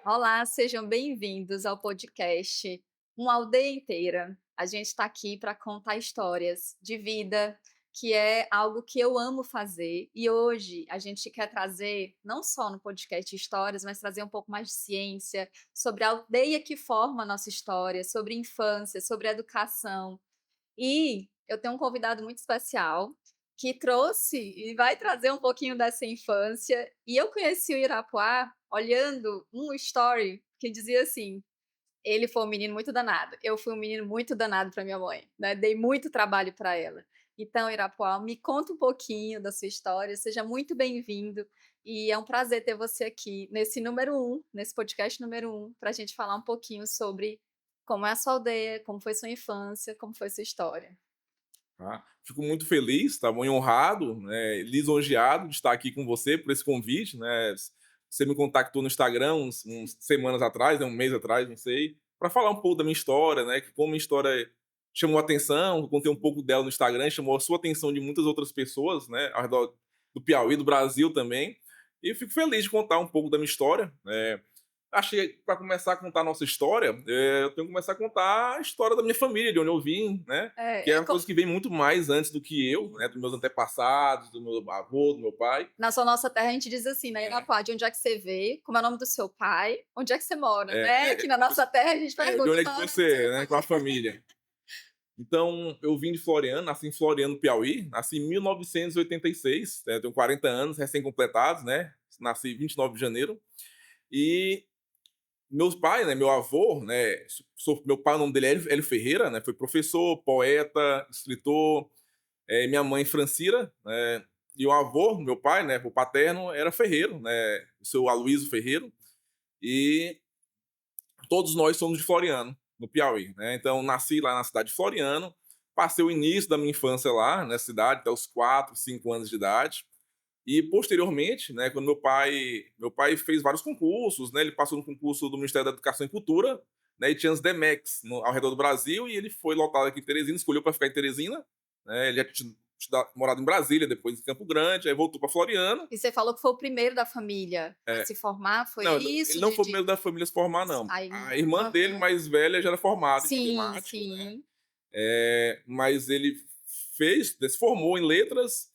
Olá, sejam bem-vindos ao podcast Uma Aldeia Inteira. A gente está aqui para contar histórias de vida, que é algo que eu amo fazer. E hoje a gente quer trazer, não só no podcast histórias, mas trazer um pouco mais de ciência sobre a aldeia que forma a nossa história, sobre infância, sobre educação. E eu tenho um convidado muito especial que trouxe e vai trazer um pouquinho dessa infância. E eu conheci o Irapuá olhando um story que dizia assim: ele foi um menino muito danado, eu fui um menino muito danado para minha mãe, né? Dei muito trabalho para ela. Então, Irapuá, me conta um pouquinho da sua história, seja muito bem-vindo. E é um prazer ter você aqui nesse número um, nesse podcast número um, para a gente falar um pouquinho sobre como é a sua aldeia, como foi sua infância, como foi sua história. Tá? Fico muito feliz, tá bom, e honrado, né, lisonjeado de estar aqui com você por esse convite, né? Você me contactou no Instagram uns semanas atrás, né, um mês atrás, não sei, para falar um pouco da minha história, né? Que como minha história chamou a atenção, eu contei um pouco dela no Instagram, chamou a sua atenção de muitas outras pessoas, né, ao redor do Piauí, do Brasil também. E eu fico feliz de contar um pouco da minha história, né? Achei que para começar a contar a nossa história, eu tenho que começar a contar a história da minha família, de onde eu vim, né, que é É, uma coisa que vem muito mais antes do que eu, sim. né, dos meus antepassados, do meu avô, do meu pai. Na sua nossa terra a gente diz assim, né, É, Irapuá, de onde é que você veio, como é o nome do seu pai, onde é que você mora, é, né, é, aqui na nossa terra a gente de pergunta onde é que qual é o nome do você seu é, né, pai. com a família. Então, eu vim de Floriano, nasci em Floriano, Piauí, nasci em 1986, né, eu tenho 40 anos recém-completados, né, nasci 29 de janeiro, e meus pais, né, meu avô, né, meu pai, o nome dele é Hélio Ferreira, né, foi professor, poeta, escritor. Minha mãe Francira, né, e o avô, meu pai, né, o paterno, era ferreiro, né, o seu Aloysio Ferreiro, e todos nós somos de Floriano, no Piauí, né, então nasci lá na cidade de Floriano, passei o início da minha infância lá na cidade, até os 4, 5 anos de idade, e posteriormente, né, quando meu pai fez vários concursos, né, ele passou no concurso do Ministério da Educação e Cultura, né, e tinha os DEMECs ao redor do Brasil, e ele foi lotado aqui em Teresina, escolheu para ficar em Teresina, né, ele já tinha morado em Brasília, depois em Campo Grande, aí voltou para Floriano. E você falou que foi o primeiro da família a É, se formar, foi não, isso? ele não foi o primeiro da família a se formar, não. Aí A irmã dele, aham. mais velha, já era formada em Sim, matemática, né, sim. mas ele se formou em letras,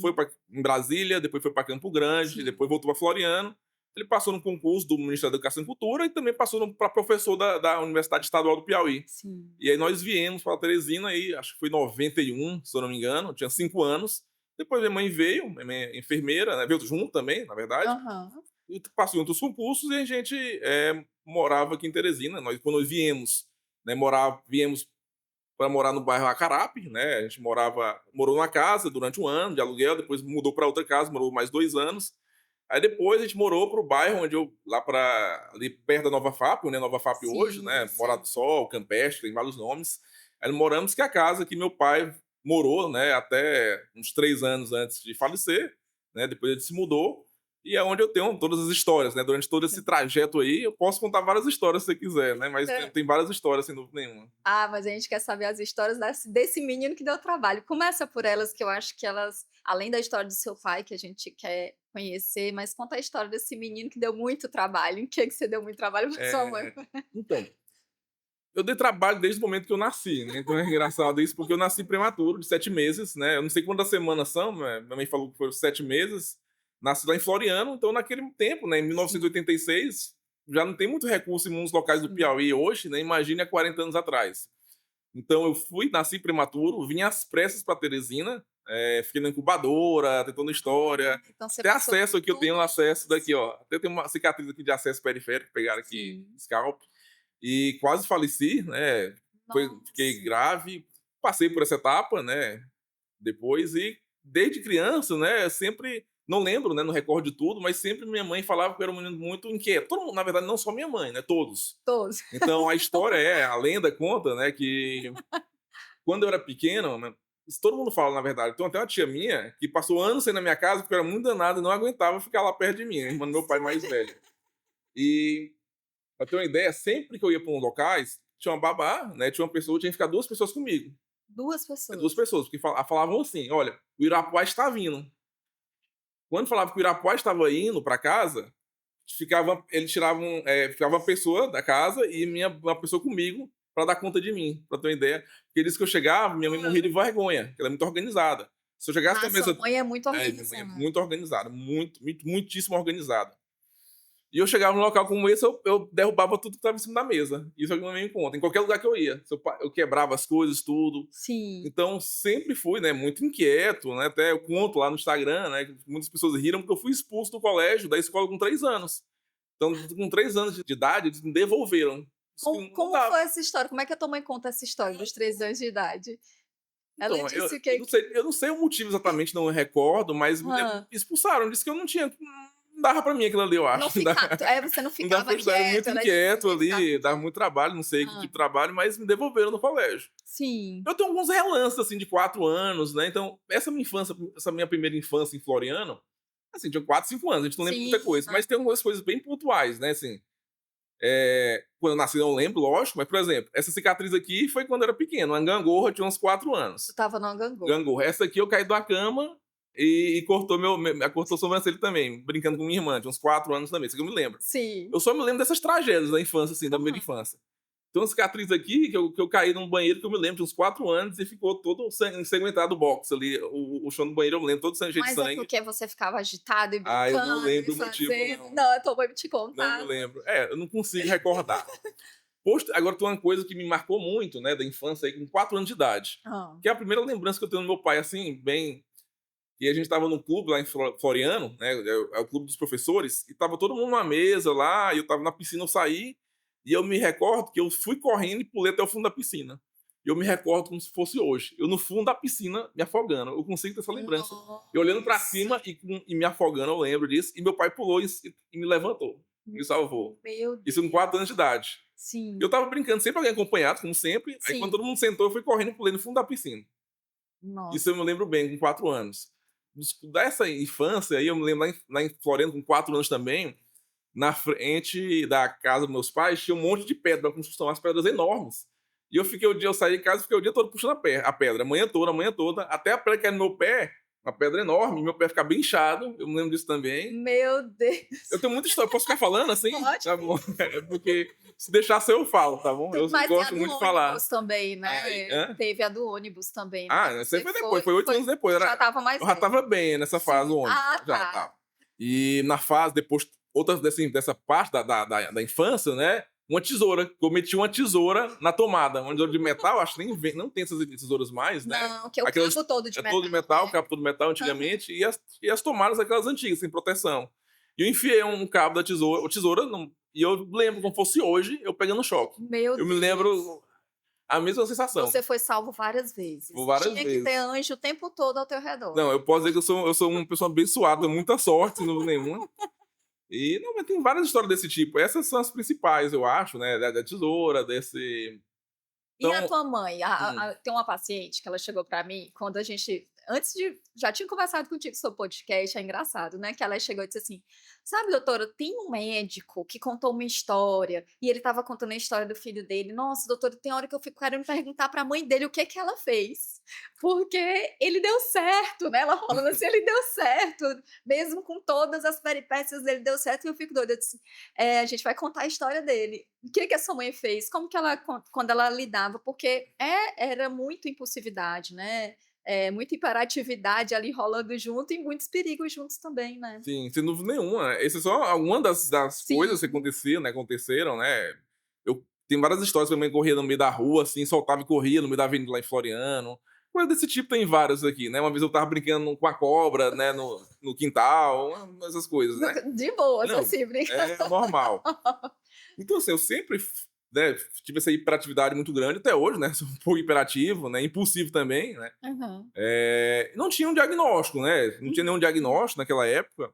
foi Uhum. para em Brasília, depois foi para Campo Grande, Sim, depois voltou para Floriano. Ele passou no concurso do Ministério da Educação e Cultura e também passou para professor da Universidade Estadual do Piauí. sim. E aí nós viemos para Teresina aí, acho que foi em 91, se eu não me engano, eu tinha 5 anos. Depois minha mãe veio, minha mãe é enfermeira, né, veio junto também, na verdade, Aham. e passou em outros concursos e a gente morava aqui em Teresina. Quando nós viemos, né, viemos para morar no bairro Acarape, né? A gente morou numa casa durante um ano de aluguel, depois mudou para outra casa, morou mais 2 anos. Aí depois a gente morou para o bairro onde eu, lá para ali perto da Nova FAP, né? Nova FAP hoje, Sim, né? Morado sim. do Sol, Campestre, tem vários nomes. Aí moramos que é a casa que meu pai morou, né? Até uns 3 anos antes de falecer, né? Depois ele se mudou. E é onde eu tenho todas as histórias, né? Durante todo esse trajeto aí, eu posso contar várias histórias se você quiser, né? Mas tem várias histórias, sem dúvida nenhuma. Ah, mas a gente quer saber as histórias desse menino que deu trabalho. Começa por elas, que eu acho que elas, além da história do seu pai, que a gente quer conhecer, mas conta a história desse menino que deu muito trabalho. Em que você deu muito trabalho pra sua mãe? É, então, eu dei trabalho desde o momento que eu nasci, né, então é engraçado isso, porque eu nasci prematuro, de 7 meses, né, eu não sei quantas semanas são, né, minha mãe falou que foram 7 meses, nasci lá em Floriano, então naquele tempo, né, em Sim, 1986, já não tem muito recurso em muitos locais do sim. Piauí hoje, né, imagine há 40 anos atrás. Então eu nasci prematuro, vim às pressas para Teresina, fiquei na incubadora, tentando história, Então você até passou por acesso aqui, eu tenho tudo acesso daqui, isso. ó, até tem uma cicatriz aqui de acesso periférico, pegaram aqui, Sim. scalp, e quase faleci, né, fiquei Nossa. grave, passei por essa etapa, né, depois e desde criança, né, eu sempre não lembro, né, não recordo de tudo, mas sempre minha mãe falava que eu era um menino muito inquieto. Todo mundo, na verdade, não só minha mãe, né, todos. Todos. Então a história a lenda conta, né, que quando eu era pequeno, né, isso todo mundo fala, na verdade. Tem até uma tia minha que passou anos sem ir na minha casa porque eu era muito danado e não aguentava ficar lá perto de mim, a irmã do meu pai mais velha. E pra ter uma ideia, sempre que eu ia para uns locais, tinha uma babá, né, tinha uma pessoa, tinha que ficar 2 pessoas comigo. 2 2 pessoas. pessoas, porque falavam assim: "Olha, o Irapuá está vindo". Quando falava que o Irapuá estava indo para casa, ficava uma pessoa da casa e uma pessoa comigo para dar conta de mim, para ter uma ideia. Porque eles que eu chegava, minha mãe morria de vergonha, que ela é muito organizada. Se eu chegasse Ah, na sua mesa. mãe é muito Minha mãe é organizada. muito organizada, muitíssimo organizada. E eu chegava num local como esse, eu derrubava tudo que estava em cima da mesa. Isso é o que minha mãe me conta. Em qualquer lugar que eu ia. Eu quebrava as coisas, tudo. Sim. Então, sempre fui, né, muito inquieto, né? Até eu conto lá no Instagram, né? Que muitas pessoas riram porque eu fui expulso do colégio, da escola com 3 anos. Então, com 3 anos de idade, eles me devolveram. Isso que não Como dava. foi essa história? Como é que a tua mãe conta essa história dos 3 anos de idade? Ela Então, disse o eu quê? não sei, eu não sei o motivo exatamente, não recordo, mas me Hã. expulsaram. Disse que eu não tinha. Não dava pra mim aquilo ali, eu Não acho. fica você não Não dava ficava pra estudar, era quieto, muito era inquieto difícil ficar ali, dava quieto. muito trabalho, não sei que tipo Hã. de trabalho, mas me devolveram no colégio. Sim. Eu tenho alguns relances, assim, de 4 anos, né, então essa minha primeira infância em Floriano, assim, tinha 4, 5 anos, a gente não lembra Sim. muita coisa, mas tem algumas coisas bem pontuais, né, assim, quando eu nasci eu não lembro, lógico, mas, por exemplo, essa cicatriz aqui foi quando eu era pequeno, uma gangorra, eu tinha uns 4 Tu anos. estava numa gangorra. Gangorra. Essa aqui eu caí da cama e cortou a sobrancelha também, brincando com minha irmã, tinha uns 4 anos também, isso que eu me lembro. Sim. Eu só me lembro dessas tragédias da infância, assim, da primeira Hã. infância. Tem uma cicatriz aqui que eu caí num banheiro que eu me lembro de uns 4 anos e ficou todo ensanguentado o box ali, o chão do banheiro eu me lembro todo cheio de Mas é sangue. porque você ficava agitado e Ah, eu não brincando e lembro o motivo fazendo. não, Não, a tua mãe te não me contava. lembro. Eu não consigo recordar. Agora tem uma coisa que me marcou muito, né, da infância aí com 4 anos de idade, Hã. que é a primeira lembrança que eu tenho do meu pai, assim, bem. E a gente estava num clube lá em Floriano, né, é o clube dos professores, e estava todo mundo numa mesa lá, e eu estava na piscina, eu saí, e eu me recordo que eu fui correndo e pulei até o fundo da piscina. E eu me recordo como se fosse hoje. Eu no fundo da piscina, me afogando. Eu consigo ter essa lembrança. Eu olhando pra Nossa, cima e me afogando, eu lembro disso, e meu pai pulou e me levantou, me salvou. meu Isso com Deus. 4 anos de idade. Eu Sim, estava brincando, sempre alguém acompanhado, como sempre, aí quando sim. todo mundo sentou, eu fui correndo e pulei no fundo da piscina. Isso Nossa. eu me lembro bem, com 4 anos. Dessa infância aí, eu me lembro lá em Floriano, com 4 anos também, na frente da casa dos meus pais, tinha um monte de pedra pra construção, umas pedras enormes. E eu saí de casa e fiquei o dia todo puxando a pedra, a manhã toda, até a pedra que era no meu pé, uma pedra enorme, meu pé ficar bem inchado, eu me lembro disso também. Meu Eu Deus. tenho muita história, posso ficar falando assim? Pode. Tá bom, é porque se deixar só eu falo, tá bom? Eu Mas tem a gosto do muito de falar. ônibus também, Aí, né, hã? teve a do ônibus também, né, Ah, isso aí você foi depois, foi 8 anos depois, já estava mais eu já velho. estava bem nessa fase Sim. do ônibus, Ah, já tá. estava. E na fase depois, outra dessa parte da infância, né, uma tesoura, que eu meti uma tesoura na tomada, uma tesoura de metal, acho que nem vem, não tem essas tesouras mais, né, Não, que é o aquelas cabo todo de é todo de metal, metal, né. cabo todo de metal Aham. antigamente, e as tomadas aquelas antigas, sem proteção. E eu enfiei um cabo da tesoura não, e eu lembro como fosse hoje, eu pegando choque. Meu Eu me Deus. lembro a mesma sensação, Você foi salvo várias por vezes. várias Tinha que ter vezes. anjo o tempo todo ao teu redor. Não, eu posso dizer que eu sou uma pessoa abençoada, muita sorte, sem dúvida nenhuma. E não, mas tem várias histórias desse tipo. Essas são as principais, eu acho, né? Da tesoura, desse. E a Então. tua mãe? Hum, Tem uma paciente que ela chegou pra mim quando a gente antes de já tinha conversado contigo sobre o podcast, é engraçado, né, que ela chegou e disse assim: "Sabe, doutora, tem um médico que contou uma história, e ele estava contando a história do filho dele. Nossa, doutora, tem hora que eu fico querendo perguntar pra mãe dele o que que ela fez, porque ele deu certo", né, ela falando assim: "Ele deu certo, mesmo com todas as peripécias, ele deu certo", e eu fico doida, eu disse: "É, a gente vai contar a história dele". O que que a sua mãe fez? Como que ela quando ela lidava? Porque era muito impulsividade, né, muita hiperatividade ali rolando junto e muitos perigos juntos também, né. sim, sem dúvida nenhuma. Essa é só alguma das coisas que Sim. aconteciam, né? Aconteceram, né? Eu tenho várias histórias que minha mãe corria no meio da rua, assim, soltava e corria no meio da avenida lá em Floriano. Coisa desse tipo tem várias aqui, né? Uma vez eu tava brincando com a cobra, né, no quintal, essas coisas, né? De boas, Não, assim, brincando. é normal. Então, assim, eu sempre, né, tive essa hiperatividade muito grande, até hoje, né? Sou um pouco hiperativo, né? Impulsivo também, né? Aham. Não tinha um diagnóstico, né? Não tinha nenhum Uhum. diagnóstico naquela época.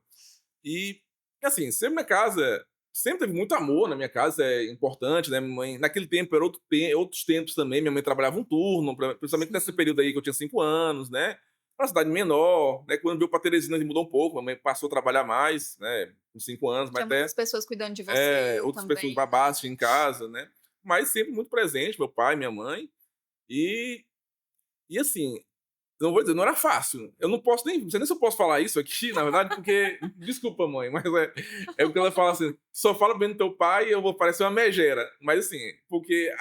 E, assim, sempre minha casa, sempre teve muito amor na minha casa, é importante, né? Minha mãe, naquele tempo, era outros tempos também. Minha mãe trabalhava um turno, principalmente nesse Sim. período aí que eu tinha 5 anos, né? Uma cidade menor, né? Quando veio para Teresina, mudou um pouco. Minha mãe passou a trabalhar mais, né? Com 5 anos, mas Tinha até muitas pessoas cuidando de você outras pessoas também, né. babás tinha em casa, né? Mas sempre muito presente, meu pai, minha mãe. E, e assim, não vou dizer, não era fácil. Eu não posso nem, não sei nem se eu posso falar isso aqui, na verdade, porque desculpa, mãe, mas é porque ela fala assim: "Só fala bem do teu pai, eu vou parecer uma megera". Mas assim, porque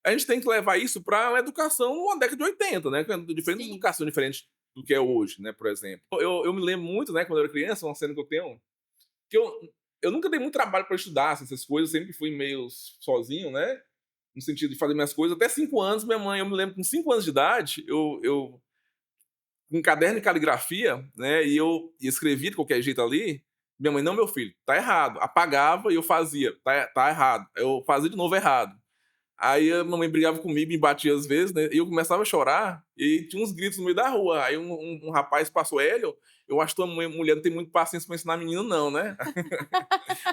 a gente tem que levar isso para uma educação numa década de 80, né, que é diferente da Sim, educação diferente do que é hoje, né, por exemplo. Eu me lembro muito, né, quando eu era criança, uma cena que eu tenho, que eu nunca dei muito trabalho para estudar, assim, essas coisas, eu sempre fui meio sozinho, né, no sentido de fazer minhas coisas. Até 5 anos, minha mãe, eu me lembro, com 5 anos de idade, eu com um caderno de caligrafia, né, e escrevia de qualquer jeito ali. Minha mãe: "Não, meu filho, tá errado". Apagava e eu fazia: "Tá errado". Eu fazia de novo errado. Aí a mamãe brigava comigo, me batia às vezes, né, e eu começava a chorar, e tinha uns gritos no meio da rua. Aí um rapaz passou: "Hélio, eu acho que tua mulher não tem muito paciência pra ensinar menino não, né".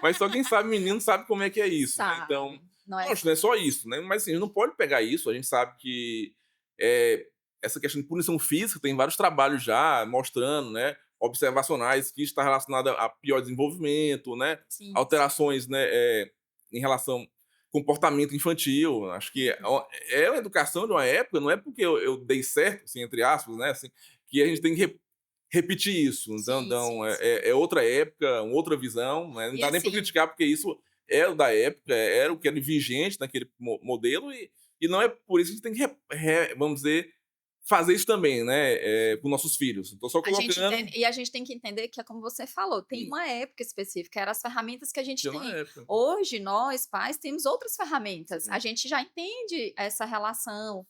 Mas só quem sabe menino sabe como é que é isso, né. Então, sabe. Não é lógico, não é só isso, né, mas assim, a gente não pode pegar isso. A gente sabe que, eh, essa questão de punição física tem vários trabalhos já mostrando, né, observacionais, que está relacionada a pior desenvolvimento, né, sim, sim. alterações, né, em relação comportamento infantil. Acho que Uhum. é uma educação de uma época, não é porque eu dei certo, assim, entre aspas, né, assim, que a gente tem que repetir isso. Então Sim, então sim, é sim. é outra época, uma outra visão, né, não E dá nem para assim, criticar, porque isso é o da época, era o que era vigente naquele modelo, e não é por isso que a gente tem que vamos dizer, fazer isso também, né, com nossos filhos. Estou só a gente colocando entende e a gente tem que entender que é como você falou, tem isso, uma época específica, eram as ferramentas que a gente tinha na tem. época. Hoje, nós, pais, temos outras ferramentas. A Sim, gente já entende essa relação,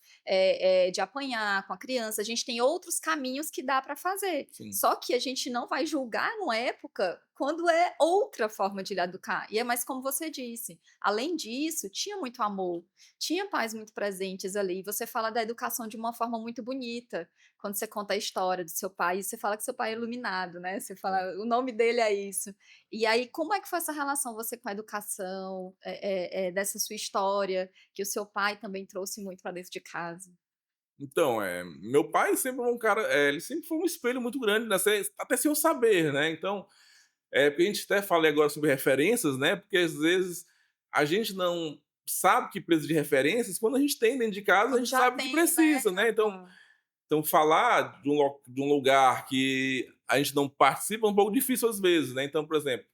de apanhar com a criança, a gente tem outros caminhos que dá para fazer. sim. Só que a gente não vai julgar numa época quando é outra forma de educar. E é mais como você disse, além disso, tinha muito amor, tinha pais muito presentes ali. Você fala da educação de uma forma muito bonita. Quando você conta a história do seu pai, você fala que seu pai é iluminado, né, você É. fala o nome dele é isso. E aí, como é que foi essa relação você com a educação, dessa sua história, que o seu pai também trouxe muito para dentro de casa? Então, meu pai sempre foi um cara, ele sempre foi um espelho muito grande, né, até sem eu saber, né. Então, porque a gente até falei agora sobre referências, né, porque às vezes a gente não sabe que precisa de referências, quando a gente tem dentro de casa, a Quando gente já sabe que tem, né. precisa, né. Então falar de um lugar que a gente não participa é um pouco difícil às vezes, né. Então, por exemplo,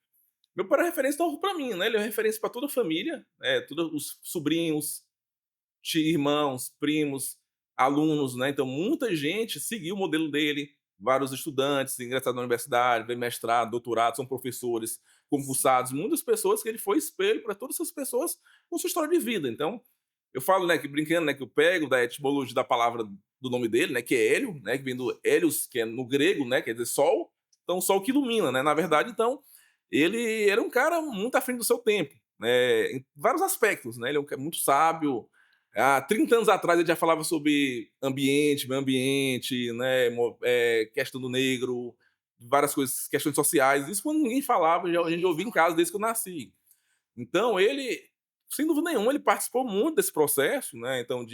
meu pai é referência tanto pra mim, né, ele é referência pra toda a família, todos os sobrinhos, irmãos, primos, alunos, né. Então muita gente seguiu o modelo dele, vários estudantes ingressaram na universidade, vem mestrado, doutorado, são professores Sim. concursados, muitas pessoas que ele foi espelho para todas essas pessoas com sua história de vida. Então, eu falo, né, que brincando, né, que eu pego da etimologia da palavra do nome dele, né, que é Hélio, né, que vem do Hélios, que é no grego, né, quer dizer sol. Então, sol que ilumina, né. Na verdade, então, ele era um cara muito à frente do seu tempo, né, em vários aspectos, né. Ele é um cara muito sábio. Há 30 anos atrás ele já falava sobre ambiente, meio ambiente, né, questão do negro, várias coisas, questões sociais. Isso quando ninguém falava, a gente Ninguém ouvia em falava. casa desde que eu nasci. Então ele, sem dúvida nenhuma, ele participou muito desse processo, né, então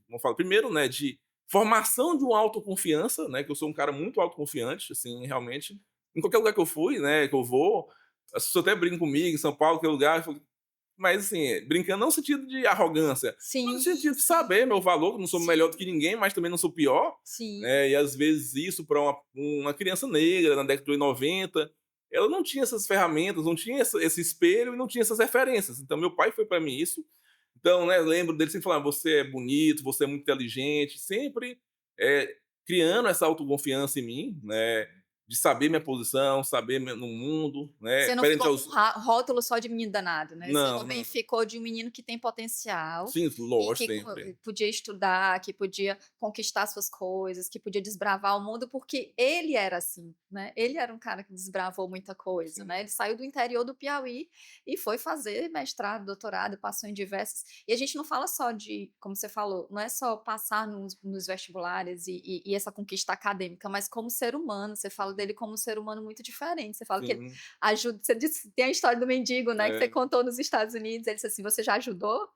vamos falar, primeiro, né, de formação de uma autoconfiança, né, que eu sou um cara muito autoconfiante, assim, realmente. Em qualquer lugar que eu fui, né, que eu vou, as pessoas até brincam comigo, em São Paulo, qualquer lugar, mas assim, brincando não no sentido de arrogância, mas no Sim, sentido de sim, saber meu valor, que não sou melhor do sim, que ninguém, mas também não sou pior, sim. né, e às vezes isso para uma criança negra na década de 90, ela não tinha essas ferramentas, não tinha esse espelho e não tinha essas referências. Então meu pai foi para mim isso. Então, né, lembro dele sempre falando: "Você é bonito, você é muito inteligente", sempre, eh, criando essa autoconfiança em mim, né, de saber minha posição, saber no mundo, né, Você não perante ficou com aos rótulo só de menino danado, né, você não, também não. ficou de um menino que tem potencial Sim, e lógico, que sempre. podia estudar, que podia conquistar suas coisas, que podia desbravar o mundo, porque ele era assim, né, ele era um cara que desbravou muita coisa, Sim, né, ele saiu do interior do Piauí e foi fazer mestrado, doutorado, passou em diversas, e a gente não fala só de, como você falou, não é só passar nos vestibulares e essa conquista acadêmica, mas como ser humano, você fala dele como um ser humano muito diferente, você fala que ele sim. ajuda, você disse, tem a história do mendigo, né, que você É. contou nos Estados Unidos, ele disse assim: "Você já ajudou?"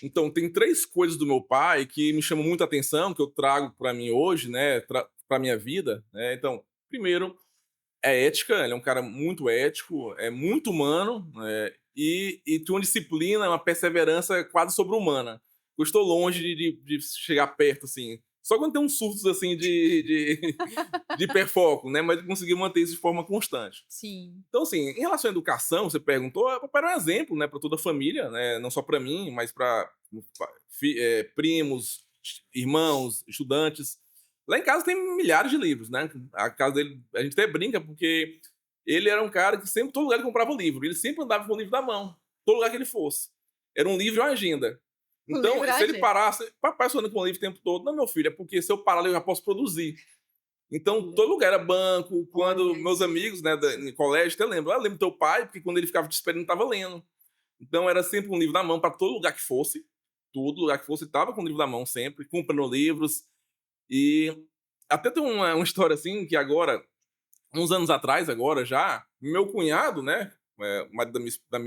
Então, tem 3 coisas do meu pai que me chamam muita atenção, que eu trago para mim hoje, né, pra minha vida, né. Então, primeiro, é ética. Ele é um cara muito ético, é muito humano, e tem uma disciplina, uma perseverança quase sobre-humana. Eu estou longe de chegar perto, assim. Só quando tem uns surtos, assim, de hiperfoco, né, mas ele conseguiu manter isso de forma constante. Sim. Então, assim, em relação à educação, você perguntou, papai era um exemplo, né, para toda a família, né, não só para mim, mas para primos, irmãos, estudantes. Lá em casa tem milhares de livros, né? A casa dele, a gente até brinca, porque ele era um cara que sempre, todo lugar ele comprava livro, ele sempre andava com o livro na mão, todo lugar que ele fosse. Era um livro e uma agenda. O Então, livro é se a ele gente. parasse, papai sonhando com o livro o tempo todo, não, meu filho, é porque se eu parar, eu já posso produzir. Então, Olha, todo lugar era banco. Quando olha meus amigos, né, isso. no colégio, até lembro. Ah, lembro teu pai, porque quando ele ficava te esperando, estava lendo. Então, era sempre um livro na mão para todo lugar que fosse. Todo lugar que fosse, estava com o livro na mão sempre, comprando livros. E até tem uma história assim, que agora, uns anos atrás, agora já, meu cunhado, né, o marido da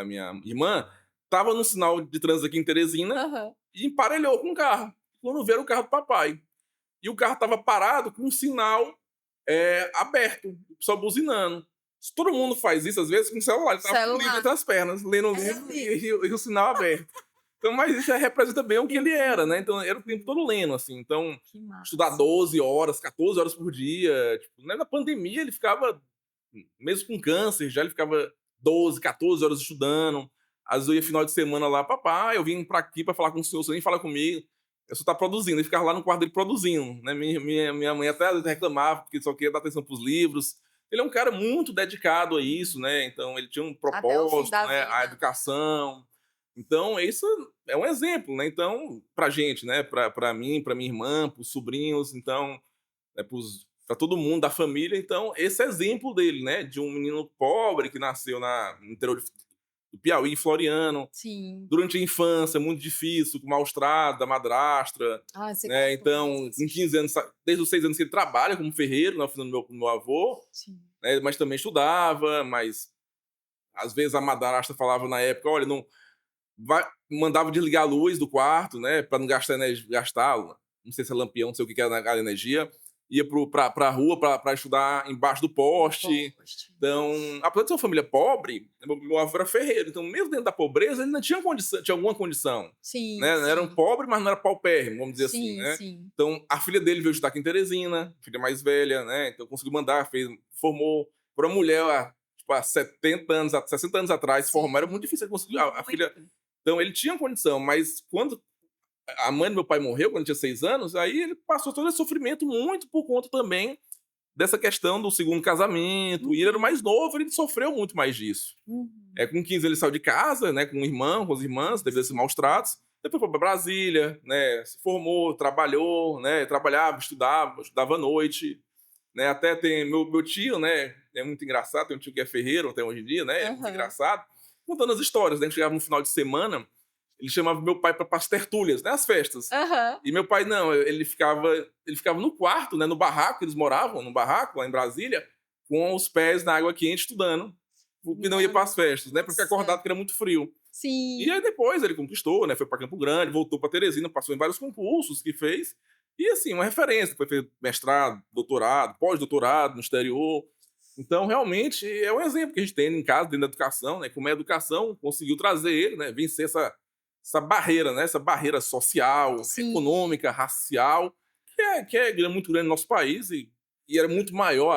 minha irmã, estava no sinal de trânsito aqui em Teresina Aham. e emparelhou com o carro. Quando viram o carro do papai. E o carro estava parado com um sinal aberto, só buzinando. Todo mundo faz isso, às vezes, com o celular. Ele estava com o livro Celular. entre as pernas, lendo o É livro mesmo. e o sinal aberto. Então, mas isso representa bem o que ele era, né? Então, era o tempo todo lendo, assim. Então, Que estudar massa. 12 horas, 14 horas por dia. Tipo, né? Na pandemia, ele ficava, mesmo com câncer, já ele ficava 12, 14 horas estudando. Às vezes eu ia final de semana lá, papai, eu vim pra aqui pra falar com o senhor nem fala comigo. Eu só tá produzindo. Ele ficava lá no quarto dele produzindo, né? Minha mãe até reclamava, porque só queria dar atenção pros livros. Ele é um cara muito dedicado a isso, né? Então ele tinha um Até o fim propósito, da né? A vida. educação. Então, isso é um exemplo, né? Então, pra gente, né? Pra mim, pra minha irmã, pros sobrinhos, então, né, para todo mundo da família. Então, esse é exemplo dele, né? De um menino pobre que nasceu no interior do Piauí, em Floriano, Sim. durante a infância, muito difícil, com maus tratos da madrastra, Ah, você né? contou Então, isso. com 15 anos, desde os 6 anos que ele trabalha como ferreiro na oficina do meu avô, Sim. né? Mas também estudava, mas às vezes a madrasta falava na época, olha, não mandava desligar a luz do quarto, né, para não gastar energia, não sei se é lampião, não sei o que que era a energia, ia pra rua para estudar embaixo do No poste. poste. Então, apesar de ser uma família pobre, meu avô era ferreiro, então mesmo dentro da pobreza, ele ainda tinha condição, tinha alguma condição, Sim, né, era um sim. pobre, mas não era paupérrimo, vamos dizer assim, Sim, né. sim. Então, a filha dele veio estudar aqui em Teresina, filha mais velha, né, então conseguiu mandar, formou. Para uma mulher, tipo, há 70 anos, 60 anos atrás, formar era Sim. muito difícil, ele conseguiu a filha. Muito. Então ele tinha condição, mas quando a mãe do meu pai morreu, quando ele tinha 6 anos, aí ele passou todo esse sofrimento muito por conta também dessa questão do segundo casamento, e ele era o Uhum, mais novo, ele sofreu muito mais disso. uhum. Com 15 ele saiu de casa, né, com o irmão, com as irmãs, devido a esses maus tratos, depois foi para Brasília, né, se formou, trabalhou, né, trabalhava, estudava à noite, né, até tem meu tio, né, é muito engraçado, tem um tio que é ferreiro até hoje em dia, né, é muito Aham. engraçado, contando as histórias, né, que chegava no final de semana, ele chamava meu pai para as tertúlias, né, as festas. Aham. E meu pai não, ele ficava no quarto, né, no barraco, eles moravam no barraco lá em Brasília, com os pés na água quente estudando, porque não ia para as festas, né, para ficar Nossa. acordado porque era muito frio. E Sim. aí depois ele conquistou, né, foi para Campo Grande, voltou para Teresina, passou em vários concursos que fez, e assim, uma referência, foi feito mestrado, doutorado, pós-doutorado no exterior. Então, realmente, é um exemplo que a gente tem em casa, dentro da educação, né, como a educação conseguiu trazer ele, né, vencer essa barreira, né, essa barreira social, Sim. econômica, racial, que é muito grande no nosso país e era muito maior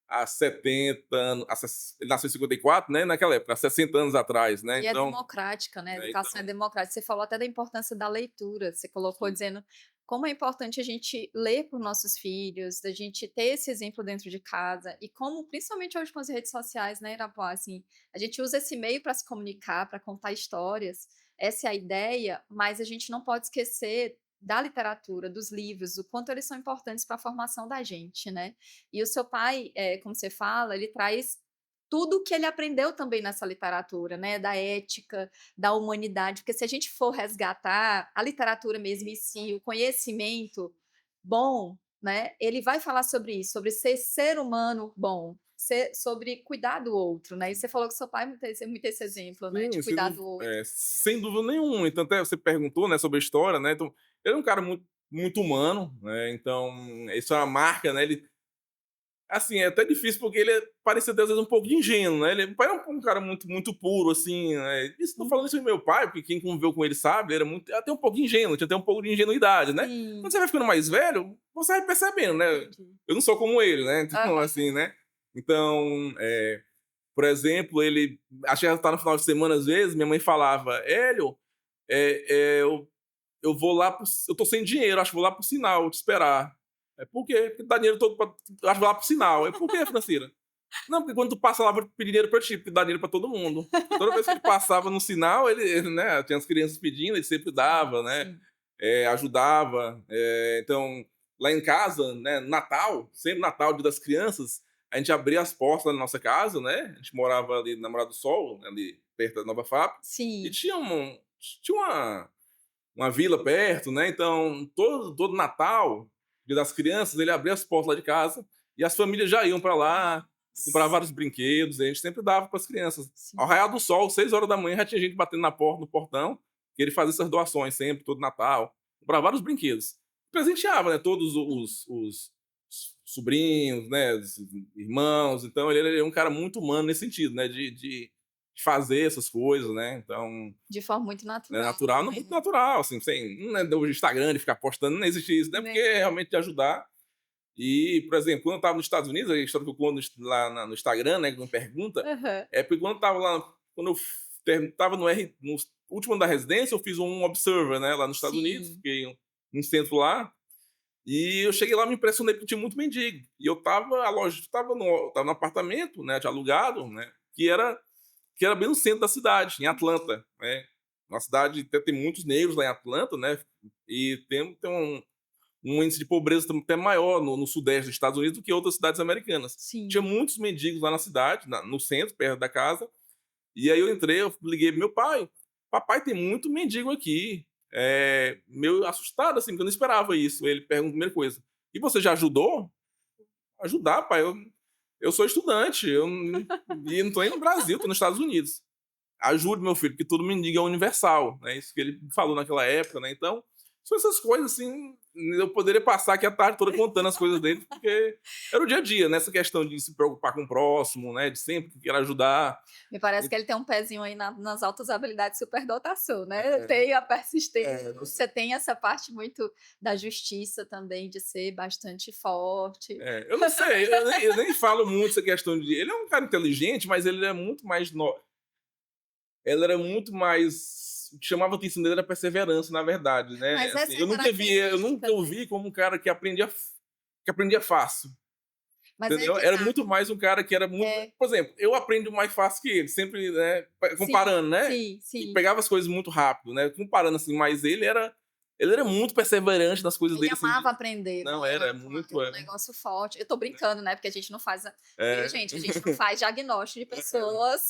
há 70 anos, ele nasceu em 54, né, naquela época, há 60 anos atrás, né, E é então, democrática, né, a né, educação é então democrática. Você falou até da importância da leitura, você colocou sim, dizendo como é importante a gente ler para os nossos filhos, da gente ter esse exemplo dentro de casa e como, principalmente hoje com as redes sociais, né, Irapuá, assim, a gente usa esse meio para se comunicar, para contar histórias, essa é a ideia, mas a gente não pode esquecer da literatura, dos livros, o quanto eles são importantes para a formação da gente, né. E o seu pai, como você fala, ele traz tudo o que ele aprendeu também nessa literatura, né, da ética, da humanidade, porque se a gente for resgatar a literatura mesmo em si, o conhecimento bom, né, ele vai falar sobre isso, sobre ser humano bom, sobre cuidar do outro, né, e você falou que seu pai muito esse exemplo, né, de sim, cuidar do outro. sem dúvida nenhuma. Então, até você perguntou, né, sobre a história, né? Então, ele é um cara muito, muito humano, né? Então, isso é uma marca, né? assim, é até difícil porque ele parecia até às vezes um pouco ingênuo, né, ele meu pai era um cara muito puro, assim, né, isso tô falando isso do meu pai, porque quem conviveu com ele sabe, ele era muito até um pouco ingênuo, tinha até um pouco de ingenuidade, né. Quando Sim, você vai ficando mais velho, você vai percebendo, né, entendi. eu não sou como ele, né, então Aham. assim, né. Então, por exemplo, ele acho que ela tá no final de semana, às vezes, minha mãe falava: "Hélio, eu vou lá para eu tô sem dinheiro, acho que vou lá para o sinal te esperar". "Por quê?". "Porque dá dinheiro todo pra acho que vou lá para o sinal". "Por quê, Francina?". "Não, porque quando tu passa lá, vou pedir dinheiro pra ti, porque dá dinheiro pra todo mundo". Toda vez que ele passava no sinal, ele, né, tinha as crianças pedindo, ele sempre Sim, dava, né, sim. ajudava. Então, lá em casa, né, Natal, sempre Natal, Dia das Crianças, a gente abria as portas da nossa casa, né, a gente morava ali na Namorado do Sol, ali perto da Nova FAP, e Sim. tinha uma vila perto, né, então todo Natal, Dia das Crianças, ele abria as portas lá de casa e as famílias já iam para lá, comprar S vários brinquedos, e a gente sempre dava para as crianças. Ao sim. raiar do sol, 6 horas da manhã, já tinha gente batendo na porta, no portão, que ele fazia essas doações sempre, todo Natal, comprava vários brinquedos. Presenteava, né, todos os sobrinhos, né, os irmãos, então ele era um cara muito humano nesse sentido, né, de fazer essas coisas, né, então De forma muito é natural, natural, não muito né. natural, assim, sem não é do Instagram de ficar postando, não existe isso, né, porque Né. é realmente de ajudar. E, por exemplo, quando eu estava nos Estados Unidos, a história que eu conto lá no Instagram, né, que me pergunta, Aham. é porque quando eu estava lá, quando eu estava no último ano da residência, eu fiz um observer, né, lá nos Estados Unidos, Sim. fiquei num centro lá, e eu cheguei lá, me impressionei porque tinha muito mendigo. E eu estava, a loja estava no apartamento, né, de alugado, né, que era bem no centro da cidade, em Atlanta, né. Uma cidade que tem muitos negros lá em Atlanta, né, e tem um índice de pobreza até maior no sudeste dos Estados Unidos do que outras cidades americanas. Tinha Sim. muitos mendigos lá na cidade, no centro, perto da casa, e aí eu entrei, eu liguei pro meu pai: "Papai, tem muito mendigo aqui". Meio assustado, assim, porque eu não esperava isso. Ele pergunta a primeira coisa: "E você já ajudou?". "Ajudar, pai? Eu sou estudante, eu não tô nem no Brasil, tô nos Estados Unidos". "Ajude, meu filho, porque todo mendigo é universal", né, isso que ele falou naquela época, né, então, são essas coisas, assim, eu poderia passar aqui a tarde toda contando as coisas dele, porque era o dia a dia, né, essa questão de se preocupar com o próximo, né, de sempre querer ajudar. Me parece E que ele tem um pezinho aí nas altas habilidades de superdotação, né. é, Tem a não persistência, tem essa parte muito da justiça também, de ser bastante forte. eu não sei, eu nem falo muito essa questão de ele é um cara inteligente, mas ele é muito mais ela era muito mais o que chamava a atenção dele era a perseverança, na verdade, né, Mas assim, essa é a eu nunca característica, o né. vi como um cara que aprendia fácil. Mas é Entendeu? que Era tá. muito mais um cara que era muito É, por exemplo, eu aprendo mais fácil que ele, sempre, né, sim, comparando, né, sim, e sim. pegava as coisas muito rápido, né, comparando, assim, mas ele era muito perseverante nas coisas Ele dele, assim, de amava aprender, né, não, era era uma muito, um negócio forte. Eu tô brincando, né, porque a gente não faz viu, é. gente, a gente não faz diagnóstico de pessoas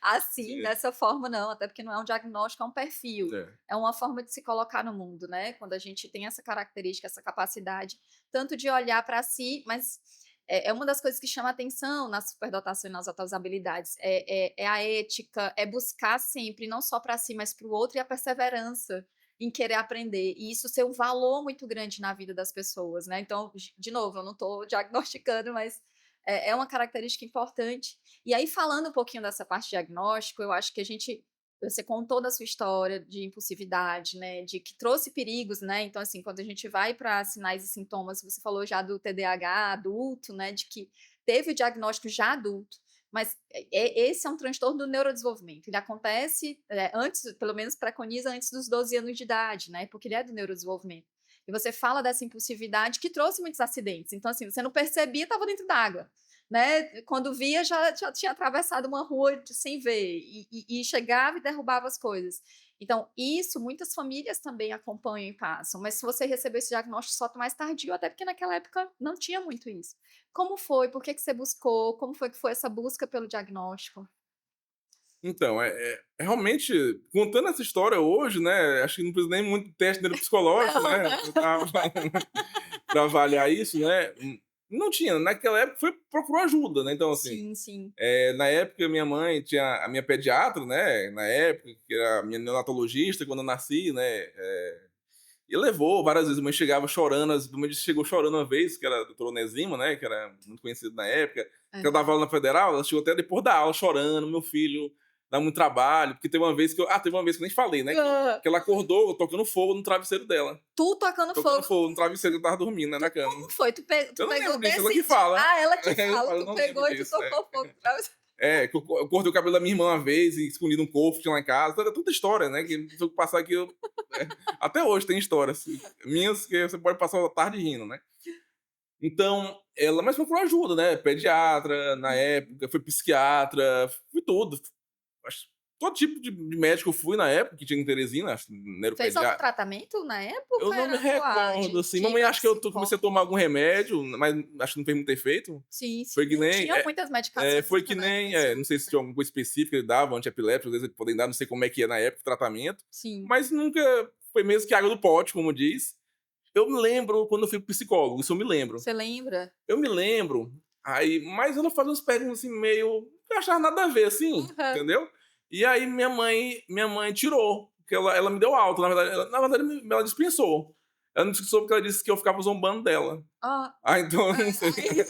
assim, Sim, dessa forma não, até porque não é um diagnóstico, é um perfil. é. É uma forma de se colocar no mundo, né, quando a gente tem essa característica, essa capacidade, tanto de olhar para si, mas é uma das coisas que chama atenção na superdotação e nas outras habilidades, é a ética, é buscar sempre, não só para si, mas para o outro, e a perseverança em querer aprender, e isso ser um valor muito grande na vida das pessoas, né. Então, de novo, eu não estou diagnosticando, mas é uma característica importante. E aí, falando um pouquinho dessa parte de diagnóstico, eu acho que você contou da sua história de impulsividade, né, de que trouxe perigos, né, então, assim, quando a gente vai para sinais e sintomas, você falou já do TDAH adulto, né, de que teve o diagnóstico já adulto, mas esse é um transtorno do neurodesenvolvimento, ele acontece, antes, pelo menos preconiza antes dos 12 anos de idade, né, porque ele é do neurodesenvolvimento. E você fala dessa impulsividade que trouxe muitos acidentes, então, assim, você não percebia, estava dentro d'água, né, quando via já tinha atravessado uma rua sem ver, e chegava e derrubava as coisas. Então isso muitas famílias também acompanham e passam, mas se você recebeu esse diagnóstico só mais tardio, até porque naquela época não tinha muito isso. Como foi? Por que que você buscou? Como foi que foi essa busca pelo diagnóstico? Então, realmente, contando essa história hoje, né, acho que não precisa nem muito de teste neuropsicológico, Não, né, não. pra avaliar isso, né. Não tinha, naquela época foi procurou ajuda, né, então assim, Sim, sim. na época, minha mãe tinha a minha pediatra, né, na época, que era a minha neonatologista quando eu nasci, né, E levou várias vezes, a mãe chegava chorando, a mãe chegou chorando uma vez, que era a doutora Onésima, né, que era muito conhecido na época, que ela dava Aham. aula na federal, ela chegou até depois da aula chorando: "Meu filho, dá muito trabalho", porque teve uma vez que eu nem falei, né, Hã. que ela acordou tocando fogo no travesseiro dela, Tu tocando tocando fogo. fogo no travesseiro que eu estava dormindo, né, Tu na cama. como foi? Tu Eu não pegou lembro disso, ela desse que di fala. ela que Eu fala, falo, eu tu não lembro pegou e tu disso, tocou fogo pra você. que eu cortei o cabelo da minha irmã uma vez e escondi num cofre que tinha lá em casa. Era tanta história, né? Que se eu passar aqui, até hoje tem histórias minhas que você pode passar a tarde rindo, né? Então, ela, mas procurou ajuda, né? Pediatra na época, foi psiquiatra, fui tudo. Acho- Todo tipo de médico eu fui na época, que tinha em Teresina, acho, Fez algum neuropediatra. tratamento na Eu época? não me Era só recordo, assim. de Mamãe, acho que eu comecei a psicólogo? tomar algum remédio, mas acho que não fez muito efeito. Sim, sim. Foi que Não nem. tinha muitas medicações Foi que naquela época nem, assim, não sei se né. tinha alguma coisa específica que ele dava, antiepiléptico, às vezes eles podem dar, não sei como é que é na época o tratamento, Sim. mas nunca foi mesmo que água do pote, como diz. Eu me lembro quando eu fui pro psicólogo, isso eu me lembro. Você lembra? Eu me lembro, aí, mas ela fazia umas perguntas assim meio, eu achava nada a ver assim, Aham. entendeu? E aí minha mãe tirou, porque ela me deu alta, na verdade ela dispensou. Ela me dispensou porque ela disse que eu ficava zombando dela. Ó, Ah, então eu não sei. aí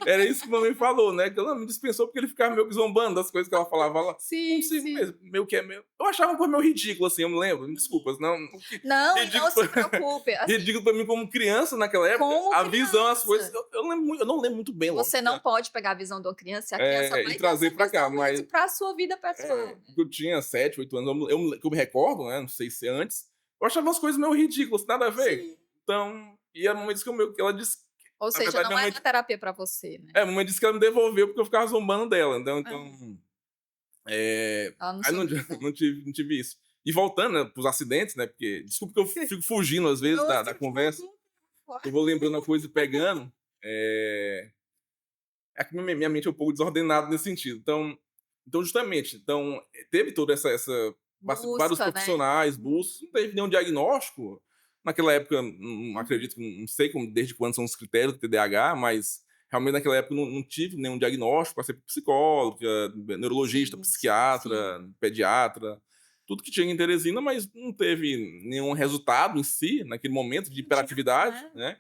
Era isso que mamãe falou, né, que ela me dispensou porque ele ficava meio que zombando das coisas que ela falava lá. Como sim, se sim. meio que é meio eu achava uma coisa meio ridícula, assim, eu me lembro, me desculpas, não, que Não, e não ridículo se pra preocupe, assim, ridículo pra mim como criança naquela época, como a visão, as coisas, criança, eu não lembro muito bem, lógico, você não pode pegar a visão de uma criança, e a criança e vai ter trazer essa pra cá, visão mas mesmo pra sua vida pessoal, né. porque eu tinha 7, 8 anos, que eu me recordo, né, não sei se é antes, eu achava umas coisas meio ridículas, nada a ver. Sim. Então, e a mamãe disse que ela disse, Ou na seja, verdade não minha mãe, era terapia pra você, né. a mamãe disse que ela me devolveu porque eu ficava zombando dela, Aham. então, eh, Ela não aí não soube lidar. não tive isso. E voltando, né, para os acidentes, né, porque desculpa que eu fico fugindo às vezes Não da se conversa, preocupe. eu vou lembrando a coisa e pegando, é que minha mente é um pouco desordenada nesse sentido. Então justamente, teve toda essa vários Busca, né. profissionais, Uhum, buscas, não teve nenhum diagnóstico. Naquela época, não uhum. acredito, não sei desde quando são os critérios do TDAH, mas realmente naquela época não tive nenhum diagnóstico, passei por psicóloga, neurologista, Sim, sim, sim. psiquiatra, pediatra, tudo que tinha em Teresina, mas não teve nenhum resultado em si, naquele momento de Não tinha, hiperatividade, né. né?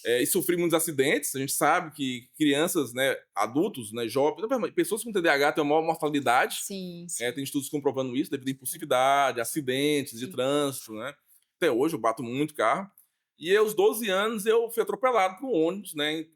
E sofri muitos acidentes. A gente sabe que crianças, né, adultos, né, jovens, pessoas com TDAH têm uma maior mortalidade. Sim, Tem sim, estudos comprovando isso, devido à sim, impulsividade, acidentes de sim. trânsito, né? Até hoje eu bato muito carro. E aos 12 anos eu fui atropelado por um ônibus, né,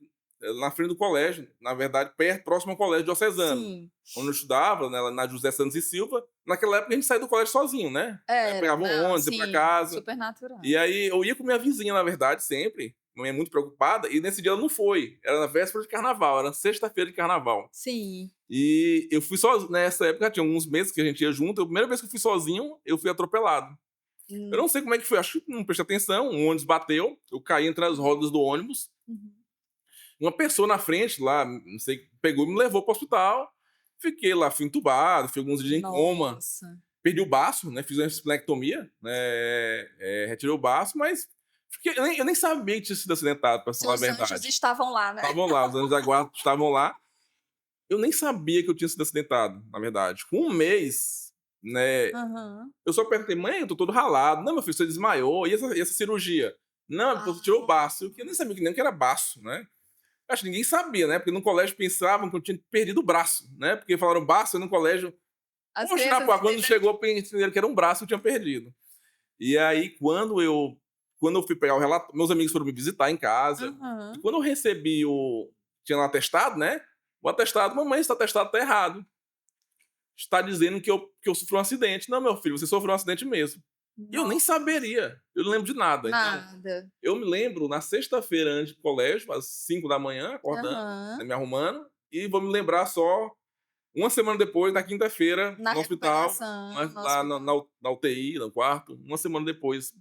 na frente do colégio, na verdade, perto, próximo ao colégio diocesano, Sim, onde eu estudava, né, na José Santos e Silva. Naquela época a gente saía do colégio sozinho, né? era. Pegava um Não, ônibus, ia pra sim, casa. super natural. E aí eu ia com minha vizinha, na verdade, sempre. Mãe é muito preocupada, e nesse dia ela não foi. Era na véspera de carnaval, era sexta-feira de carnaval. Sim. E eu fui sozinho. Nessa época tinha alguns meses que a gente ia junto. A primeira vez que eu fui sozinho, eu fui atropelado. Eu Hum, não sei como é que foi, acho que não prestei atenção. Um ônibus bateu, eu caí entre as uhum, rodas do ônibus. uhum. Uma pessoa na frente lá, não sei, pegou e me levou para o hospital. Fiquei lá, fui entubado, fiquei alguns dias em coma. Nossa. Perdi o baço, né? Fiz uma esplenectomia, né? Retirei o baço, mas eu nem sabia que tinha sido acidentado, para falar a Seus anjos verdade. estavam lá, né. Estavam lá, os anjos da guarda estavam lá. Eu nem sabia que eu tinha sido acidentado, na verdade. Com um mês, né? Aham. Eu só perguntei, mãe, eu tô todo ralado. Não, meu filho, você desmaiou. E essa cirurgia? Não, então você tirou o Ah, baço. Eu nem sabia que nem que era baço, né? Acho que ninguém sabia, né? Porque no colégio pensavam que eu tinha perdido o braço, né? Porque falaram baço, e no colégio. as Poxa, crianças quando entenderam chegou, que entenderam que era um braço que eu tinha perdido. E aí, quando eu fui pegar o relato, meus amigos foram me visitar em casa. E aham. quando eu recebi tinha lá atestado, né? O atestado, mamãe, esse atestado tá errado. Está dizendo que eu sofri um acidente. Não, meu filho, você sofreu um acidente mesmo. E eu nem Nossa, saberia. Eu não lembro de nada. Então, nada. eu me lembro na sexta-feira antes do colégio, às 5 da manhã, acordando, né, Aham. me arrumando. E vou me lembrar só uma semana depois, na quinta-feira, Na no hospital, recuperação, no lá na, hospital. na UTI, no quarto, uma semana depois.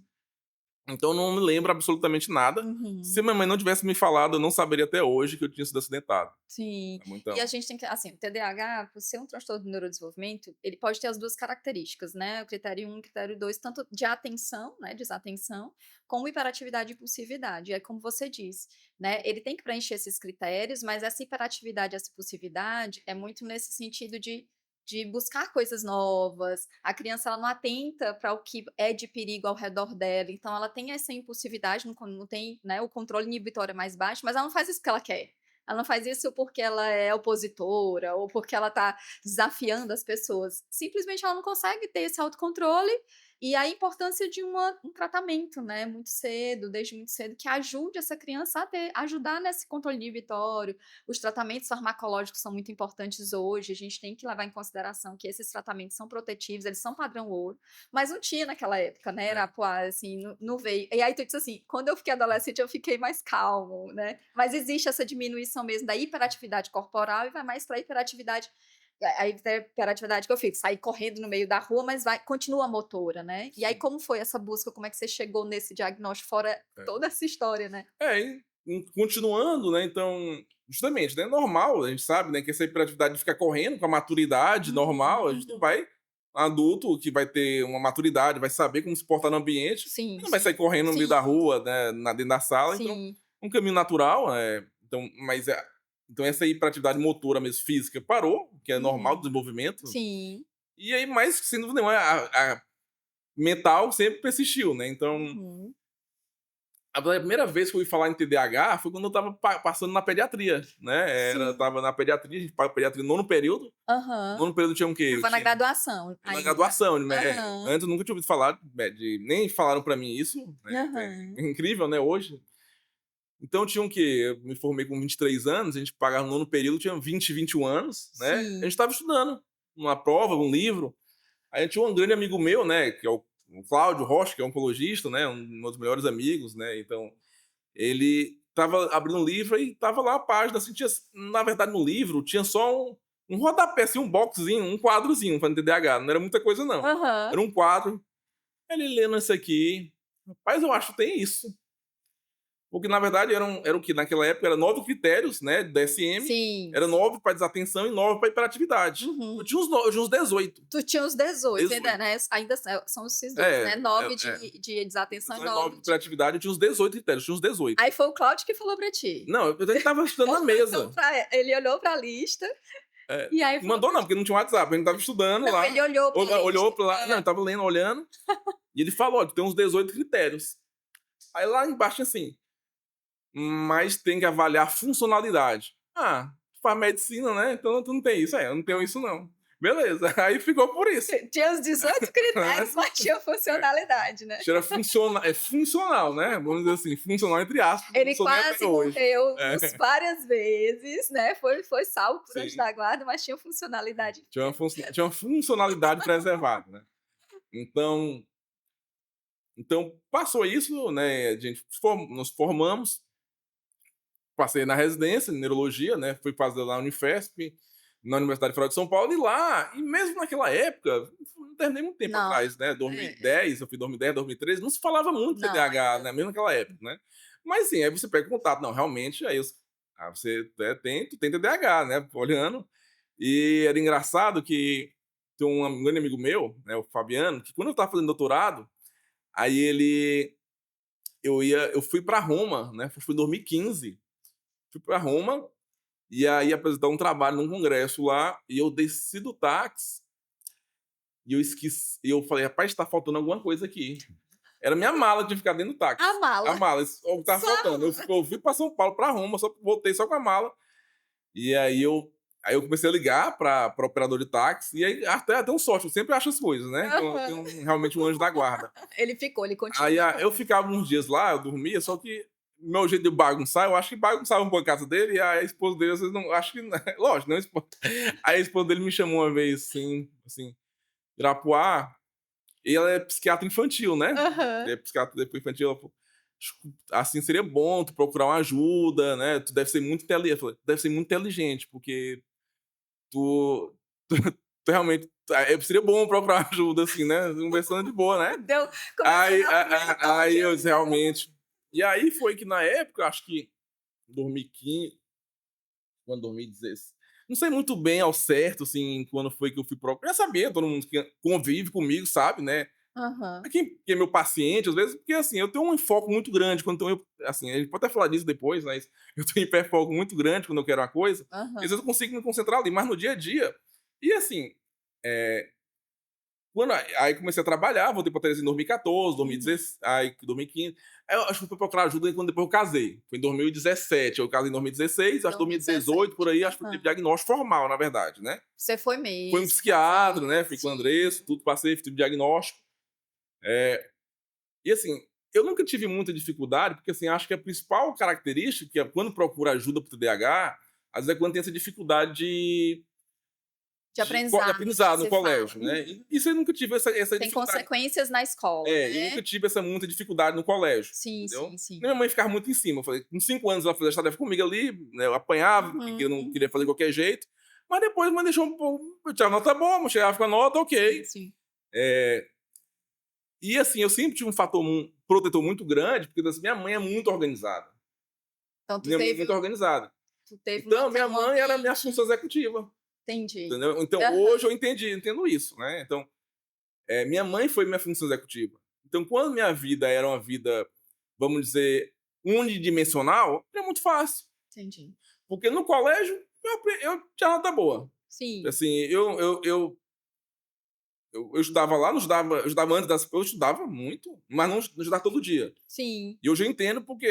Então não me lembro absolutamente nada. Se Uhum. minha mãe não tivesse me falado, eu não saberia até hoje que eu tinha sido acidentado. Sim. E a Então, gente tem que assim, o TDAH, por ser um transtorno do neurodesenvolvimento, ele pode ter as 2 características, né, o critério 1 e o critério 2, tanto de atenção, né, desatenção, como hiperatividade e impulsividade. É como você disse, né, ele tem que preencher esses critérios, mas essa hiperatividade, essa impulsividade é muito nesse sentido de de buscar coisas novas, a criança ela não atenta para o que é de perigo ao redor dela, então ela tem essa impulsividade, não tem, né, o controle inibitório é mais baixo, mas ela não faz isso porque ela quer. Ela não faz isso porque ela é opositora ou porque ela está desafiando as pessoas. Simplesmente ela não consegue ter esse autocontrole e a importância de um tratamento, né, muito cedo, desde muito cedo, que ajude essa criança ajudar nesse controle inibitório. Os tratamentos farmacológicos são muito importantes hoje, a gente tem que levar em consideração que esses tratamentos são protetivos, eles são padrão ouro, mas não tinha naquela época, né, É. era, pô, assim, não veio. E aí tu diz assim, quando eu fiquei adolescente eu fiquei mais calmo, né, mas existe essa diminuição mesmo da hiperatividade corporal e vai mais para a hiperatividade a hiperatividade que eu fiz, sair correndo no meio da rua, mas continua a motora, né. E aí Sim. como foi essa busca, como é que você chegou nesse diagnóstico, fora É. toda essa história, né? Continuando, né, então, justamente, né, normal, a gente sabe, né, que essa hiperatividade fica correndo com a maturidade Uhum, normal, a gente não uhum. vai adulto que vai ter uma maturidade, vai saber como se portar no ambiente, Sim, não vai sair sim. correndo no meio Sim, da rua, né, dentro da sala, então, sim. um caminho natural, então, mas então essa hiperatividade motora mesmo, física, parou, que é normal do Uhum. desenvolvimento, Sim. e aí, mais sem dúvida nenhuma, a mental sempre persistiu, né, então Uhum. a primeira vez que eu ouvi falar em TDAH foi quando eu estava passando na pediatria, né, Sim. estava na pediatria, a gente paga pediatria no nono período. Aham. Nono período tinha o quê? Você Eu foi na tinha graduação na ainda? graduação, Aham. antes eu nunca tinha ouvido falar, nem falaram pra mim isso, né, Aham. é incrível, né, hoje. Então tinha o quê? Eu me formei com 23 anos, a gente pagava no nono período, tinha 20, 21 anos, né, a gente Sim. estava estudando, uma prova, um livro. Aí tinha um grande amigo meu, né, que é o Cláudio Rocha, que é oncologista, né, um dos meus melhores amigos, né, então ele estava abrindo um livro e estava lá a página, assim, tinha, na verdade, no livro tinha só um rodapé, assim, um boxzinho, um quadrozinho para TDAH, não era muita coisa não. Aham. Era um quadro, ele lendo isso aqui, rapaz, eu acho que tem isso. Porque na verdade era o que naquela época era 9 critérios, né, do DSM, Sim, era sim. 9 para desatenção e 9 para hiperatividade. Eu Uhum. tinha uns 18. Tu tinha os 18 ainda, 18. né, ainda são esses 2, É, né, é, 9 é. de desatenção e 9 9 de de hiperatividade, eu tinha uns 18 critérios, eu tinha uns 18. aí foi o Cláudio que falou pra ti? Não, eu estava estudando na Ou foi então mesa. pra ele olhou pra lista, e aí falou Mandou pra não, ti? porque não tinha WhatsApp, a gente estava estudando Não, lá, ele olhou pra olhou lista. pra lá, não, ele estava lendo, olhando, e ele falou: "Olha, tem uns 18 critérios". Aí lá embaixo tinha assim: "Mas tem que avaliar a funcionalidade". Ah, tu faz medicina, né, então tu não tem isso. Eu não tenho isso não. Beleza, aí ficou por isso. Tinha os 18 critérios, mas tinha funcionalidade, né. Era funcional, né, vamos dizer assim, funcional entre aspas, não Ele sou nem até quase hoje. morreu É, várias vezes, né, foi salvo por anjo sim, da guarda, mas tinha funcionalidade. tinha uma funcionalidade preservada, né. Então passou isso, né, a gente nos formamos, passei na residência em neurologia, né, fui fazer lá na Unifesp, na Universidade Federal de São Paulo, e mesmo naquela época, não terminei muito tempo Não, atrás, né, é, 2010, eu fui 2010, 2013, não se falava muito de não, TDAH, ainda né, mesmo naquela época, né. Mas sim, aí você pega contato, não, realmente, você tu tem TDAH, né, olhando, e era engraçado que tem um grande amigo meu, né, o Fabiano, que quando eu estava fazendo doutorado, aí eu fui para Roma, né, fui em 2015, fui para Roma e aí apresentar um trabalho num congresso lá e eu desci do táxi e eu esqueci, e eu falei: "Rapaz, tá faltando alguma coisa aqui". Era minha mala que tinha ficado dentro do a táxi. A mala, mala, isso o que estava só faltando. Eu fui para São Paulo, para Roma, só voltei só com a mala. E aí eu comecei a ligar para operador de táxi e aí até um sorte, eu sempre acho as coisas, né. Então eu aham. tenho realmente um anjo da guarda. Ele Aí continuou. eu ficava uns dias lá, eu dormia, só que meu jeito de bagunçar, eu acho que bagunçava um pouco a casa dele, e a esposa dele, às vezes, não, acho que, lógico, não, aí a esposa dele me chamou uma vez, assim, Irapuá, e ela é psiquiatra infantil, né? Aham. É psiquiatra depois infantil, ela falou, assim, seria bom tu procurar uma ajuda, né? Tu deve ser muito inteligente, deve ser muito inteligente, porque tu, tu realmente, seria bom procurar ajuda, assim, né? Conversando de boa, né? Deu Aí, começando a primeiro aí toque eu ali, disse, né. realmente. E aí foi que na época, acho que 2015, quando 2016. Não sei muito bem ao certo, assim, quando foi que eu fui procurar. Já sabia, todo mundo que convive comigo, sabe, né? Aham, Quem é meu paciente, às vezes, porque assim, eu tenho um enfoque muito grande quando eu, assim, a gente pode até falar disso depois, mas eu tenho um hiperfoco muito grande quando eu quero uma coisa, e às aham. vezes eu consigo me concentrar ali, mas no dia a dia. E assim, Eh, quando aí comecei a trabalhar, voltei pra Teresina em 2014, Uhum. 2016, aí 2015. Aí eu acho que eu fui procurar ajuda quando depois eu casei. Foi em 2017, eu casei em 2016, acho que 2018, por 2017. aí, acho que eu tive Aham. diagnóstico formal, na verdade, né. Você foi Foi um mesmo psiquiatra, fazer. né, fui com o Sim. Andresso, tudo, passei, tive diagnóstico. E assim, eu nunca tive muita dificuldade, porque assim, acho que a principal característica, que é quando procura ajuda para o TDAH, às vezes é quando tem essa dificuldade De de aprendizado que aprendizado no você fala. colégio, né. Uhum. E isso eu nunca tive essa Tem dificuldade. consequências na escola, E né. nunca tive essa muita dificuldade no colégio, Sim, entendeu. sim, sim. Minha mãe ficava muito em cima, eu falei, com 5 anos ela fazia as tarefas comigo ali, né, eu apanhava, porque Uhum, eu não uhum. queria fazer de qualquer jeito, mas depois a mãe deixou um pouco, eu tirava nota boa, não chegava com a nota, Sim, ok. sim. Eh E assim, eu sempre tive um fator protetor muito grande, porque assim, minha mãe é muito organizada. Então Minha mãe é muito organizada. tu teve Então, minha um mãe era a minha ambiente. função executiva, Entendi. entendeu? Então, Aham. hoje eu entendo isso, né? Então, minha mãe foi minha função executiva. Então, quando minha vida era uma vida, vamos dizer, unidimensional, era muito fácil. Entendi. Porque no colégio, eu tinha nota boa. Sim, Assim, eu estudava lá, não estudava, eu estudava antes das. Eu estudava muito, mas não estudava todo dia. sim. E hoje eu entendo porque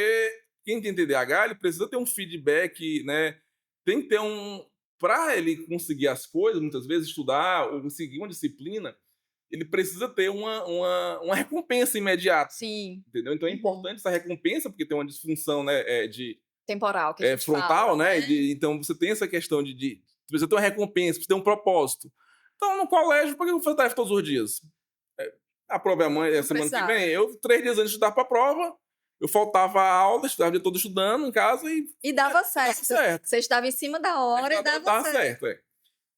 quem tem TDAH, ele precisa ter um feedback, né, tem que ter um para ele conseguir as coisas, muitas vezes estudar ou seguir uma disciplina, ele precisa ter uma recompensa imediata, Sim. entendeu. Então é Uhum. importante essa recompensa, porque tem uma disfunção, né, de Temporal que a gente fala, frontal, né. né, então você tem essa questão de precisa ter uma recompensa, precisa ter um propósito. Então no colégio, por que eu vou fazer tarefa todos os dias? A prova é amanhã, é Não semana que precisava. vem. Eu, 3 dias antes de estudar para a prova, eu faltava a aula, estudava o dia todo estudando em casa E dava e dava certo. certo. Você estava em cima da Aí hora e dava dava certo. certo, é.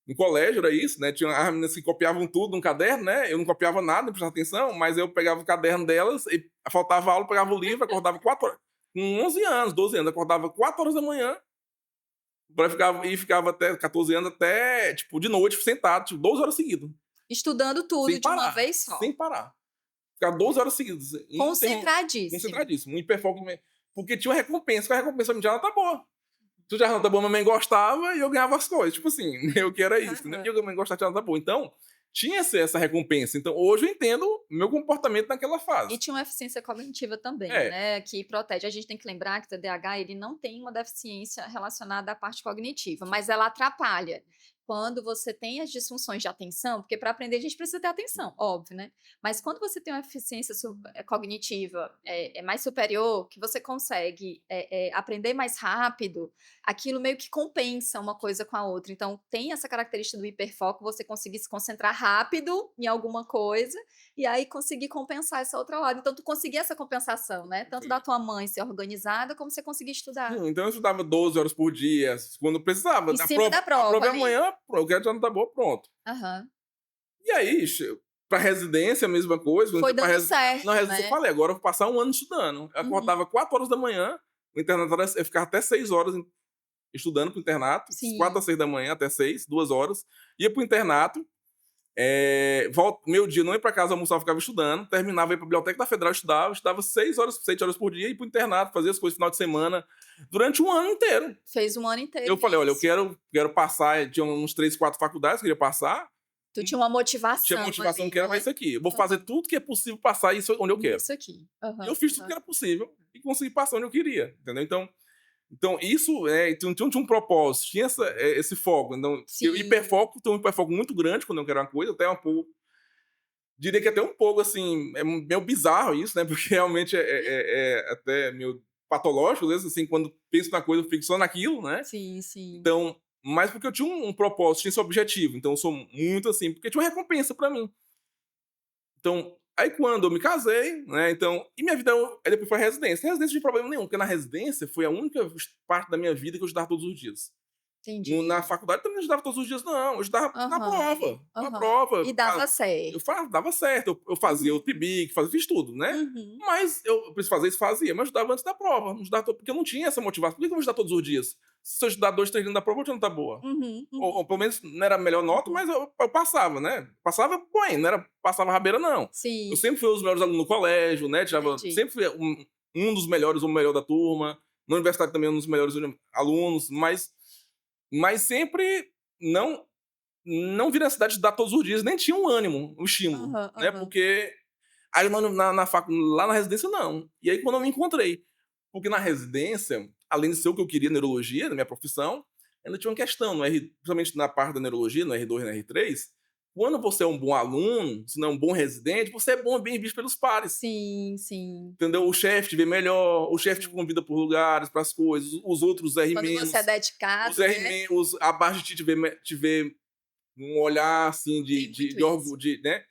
No colégio era isso, né? Tinha as meninas que copiavam tudo no caderno, né? Eu não copiava nada, não prestava atenção, mas eu pegava o caderno delas e faltava aula, pegava o livro, acordava 4 horas. Com 11 anos, 12 anos, acordava 4 horas da manhã e ficava até 14 anos, até, tipo, de noite, sentado, tipo, 12 horas seguidas, Estudando tudo de uma vez só. sem parar. Ficava 12 horas seguidas, Concentradíssimo. concentradíssimo, um hiperfoco, porque tinha uma recompensa, que a recompensa me dava nota boa. Tu já nota boa, minha mãe gostava e eu ganhava as coisas, tipo assim, eu que era isso, entendeu? Aham. E eu também gostava de nota boa. Então, tinha essa recompensa. Então, hoje eu entendo meu comportamento naquela E fase. tinha uma eficiência cognitiva também, É, né, que protege. A gente tem que lembrar que o TDAH ele não tem uma deficiência relacionada à parte cognitiva, mas ela atrapalha. Quando você tem as disfunções de atenção, porque para aprender a gente precisa ter atenção, óbvio, né. Mas quando você tem uma eficiência cognitiva, mais superior, que você consegue, aprender mais rápido, aquilo meio que compensa uma coisa com a outra. Então tem essa característica do hiperfoco, você conseguir se concentrar rápido em alguma coisa, e aí conseguir compensar essa outra lado. Então tu conseguir essa compensação, né, tanto da sim. tua mãe ser organizada, como você conseguir estudar. Então eu estudava 12 horas por dia, quando eu precisava. Em cima da A prova prova é ali. amanhã, eu quero tirar nota boa, pronto. Aham. E aí, pra residência, a mesma coisa. Quando Foi eu fui dando na certo, residência eu né. falei, agora eu vou passar um ano estudando. Eu Uhum. acordava 4 horas da manhã, o internato eu ficava até 6 horas estudando pro internato, 4 Sim. às 6 da manhã até 6, 2 horas. Ia pro internato, meio dia não ia pra casa almoçar, eu ficava estudando, terminava, ia pra biblioteca da Federal, estudava 6 horas, 7 horas por dia, ia pro internato, fazia as coisas no final de semana, durante um ano inteiro. Fez um ano inteiro Eu falei: "Olha, eu isso. quero passar", tinha uns 3, 4 faculdades que eu queria passar, Tu tinha uma tinha motivação motivação ali, que era pra né. isso aqui, eu vou fazer Aham. tudo que é possível passar isso onde eu quero. Isso aqui. E eu Aham, fiz tudo que aham. era possível e consegui passar onde eu queria, entendeu. Então isso, tinha um propósito, tinha esse foco. Então, eu Sim. hiperfoco, tenho um hiperfoco muito grande quando eu quero uma coisa, até um pouco, diria que até um pouco, assim, é meio bizarro isso, né, porque realmente é até meio patológico, às vezes, assim, quando penso na coisa eu fico só naquilo, né. Sim, sim. Então, mas porque eu tinha um propósito, tinha esse objetivo, então eu sou muito assim, porque tinha uma recompensa pra mim. Então, aí quando eu me casei, né, então e minha vida aí depois foi a residência. Residência não tinha problema nenhum, porque na residência foi a única parte da minha vida que eu estudava todos os dias. Na Entendi. faculdade também não estudava todos os dias não, eu estudava Aham, na aham. prova, E dava eu certo. dava certo, eu fazia o Uhum, TBIC, fiz tudo, né. uhum. Mas eu preciso fazer isso, fazia, mas eu estudava antes da prova, não estudava porque eu não tinha essa motivação. Por que que eu vou estudar todos os dias? Se eu estudar 2, 3 dias da prova, eu vou tirar nota boa. Uhum, Ou uhum, pelo menos não era a melhor nota, uhum. mas eu passava, né. Passava bem, não era passava rabeira não. Eu Sim, sempre fui um dos melhores alunos no colégio, né, entendi. sempre fui um dos melhores ou o melhor da turma. Na universidade também um dos melhores alunos, mas sempre não não vi necessidade de estudar todos os dias, nem tinha um ânimo, um estímulo, Aham, né, aham. porque aí na facu lá na residência não. E aí quando eu me encontrei, porque na residência, além de ser o que eu queria, neurologia, na minha profissão, ainda tinha uma questão, no R principalmente na parte da neurologia, no R2 e no R3, quando você é um bom aluno, se não é um bom residente, você é bom bem visto pelos pares. Sim, sim, Entendeu? O chefe te vê melhor, o chefe te sim. convida por lugares, para as coisas, os outros R Quando você é menos, os dedicado, R né, menos abaixo de ti te vê um olhar assim tem muito de isso. orgulho, né,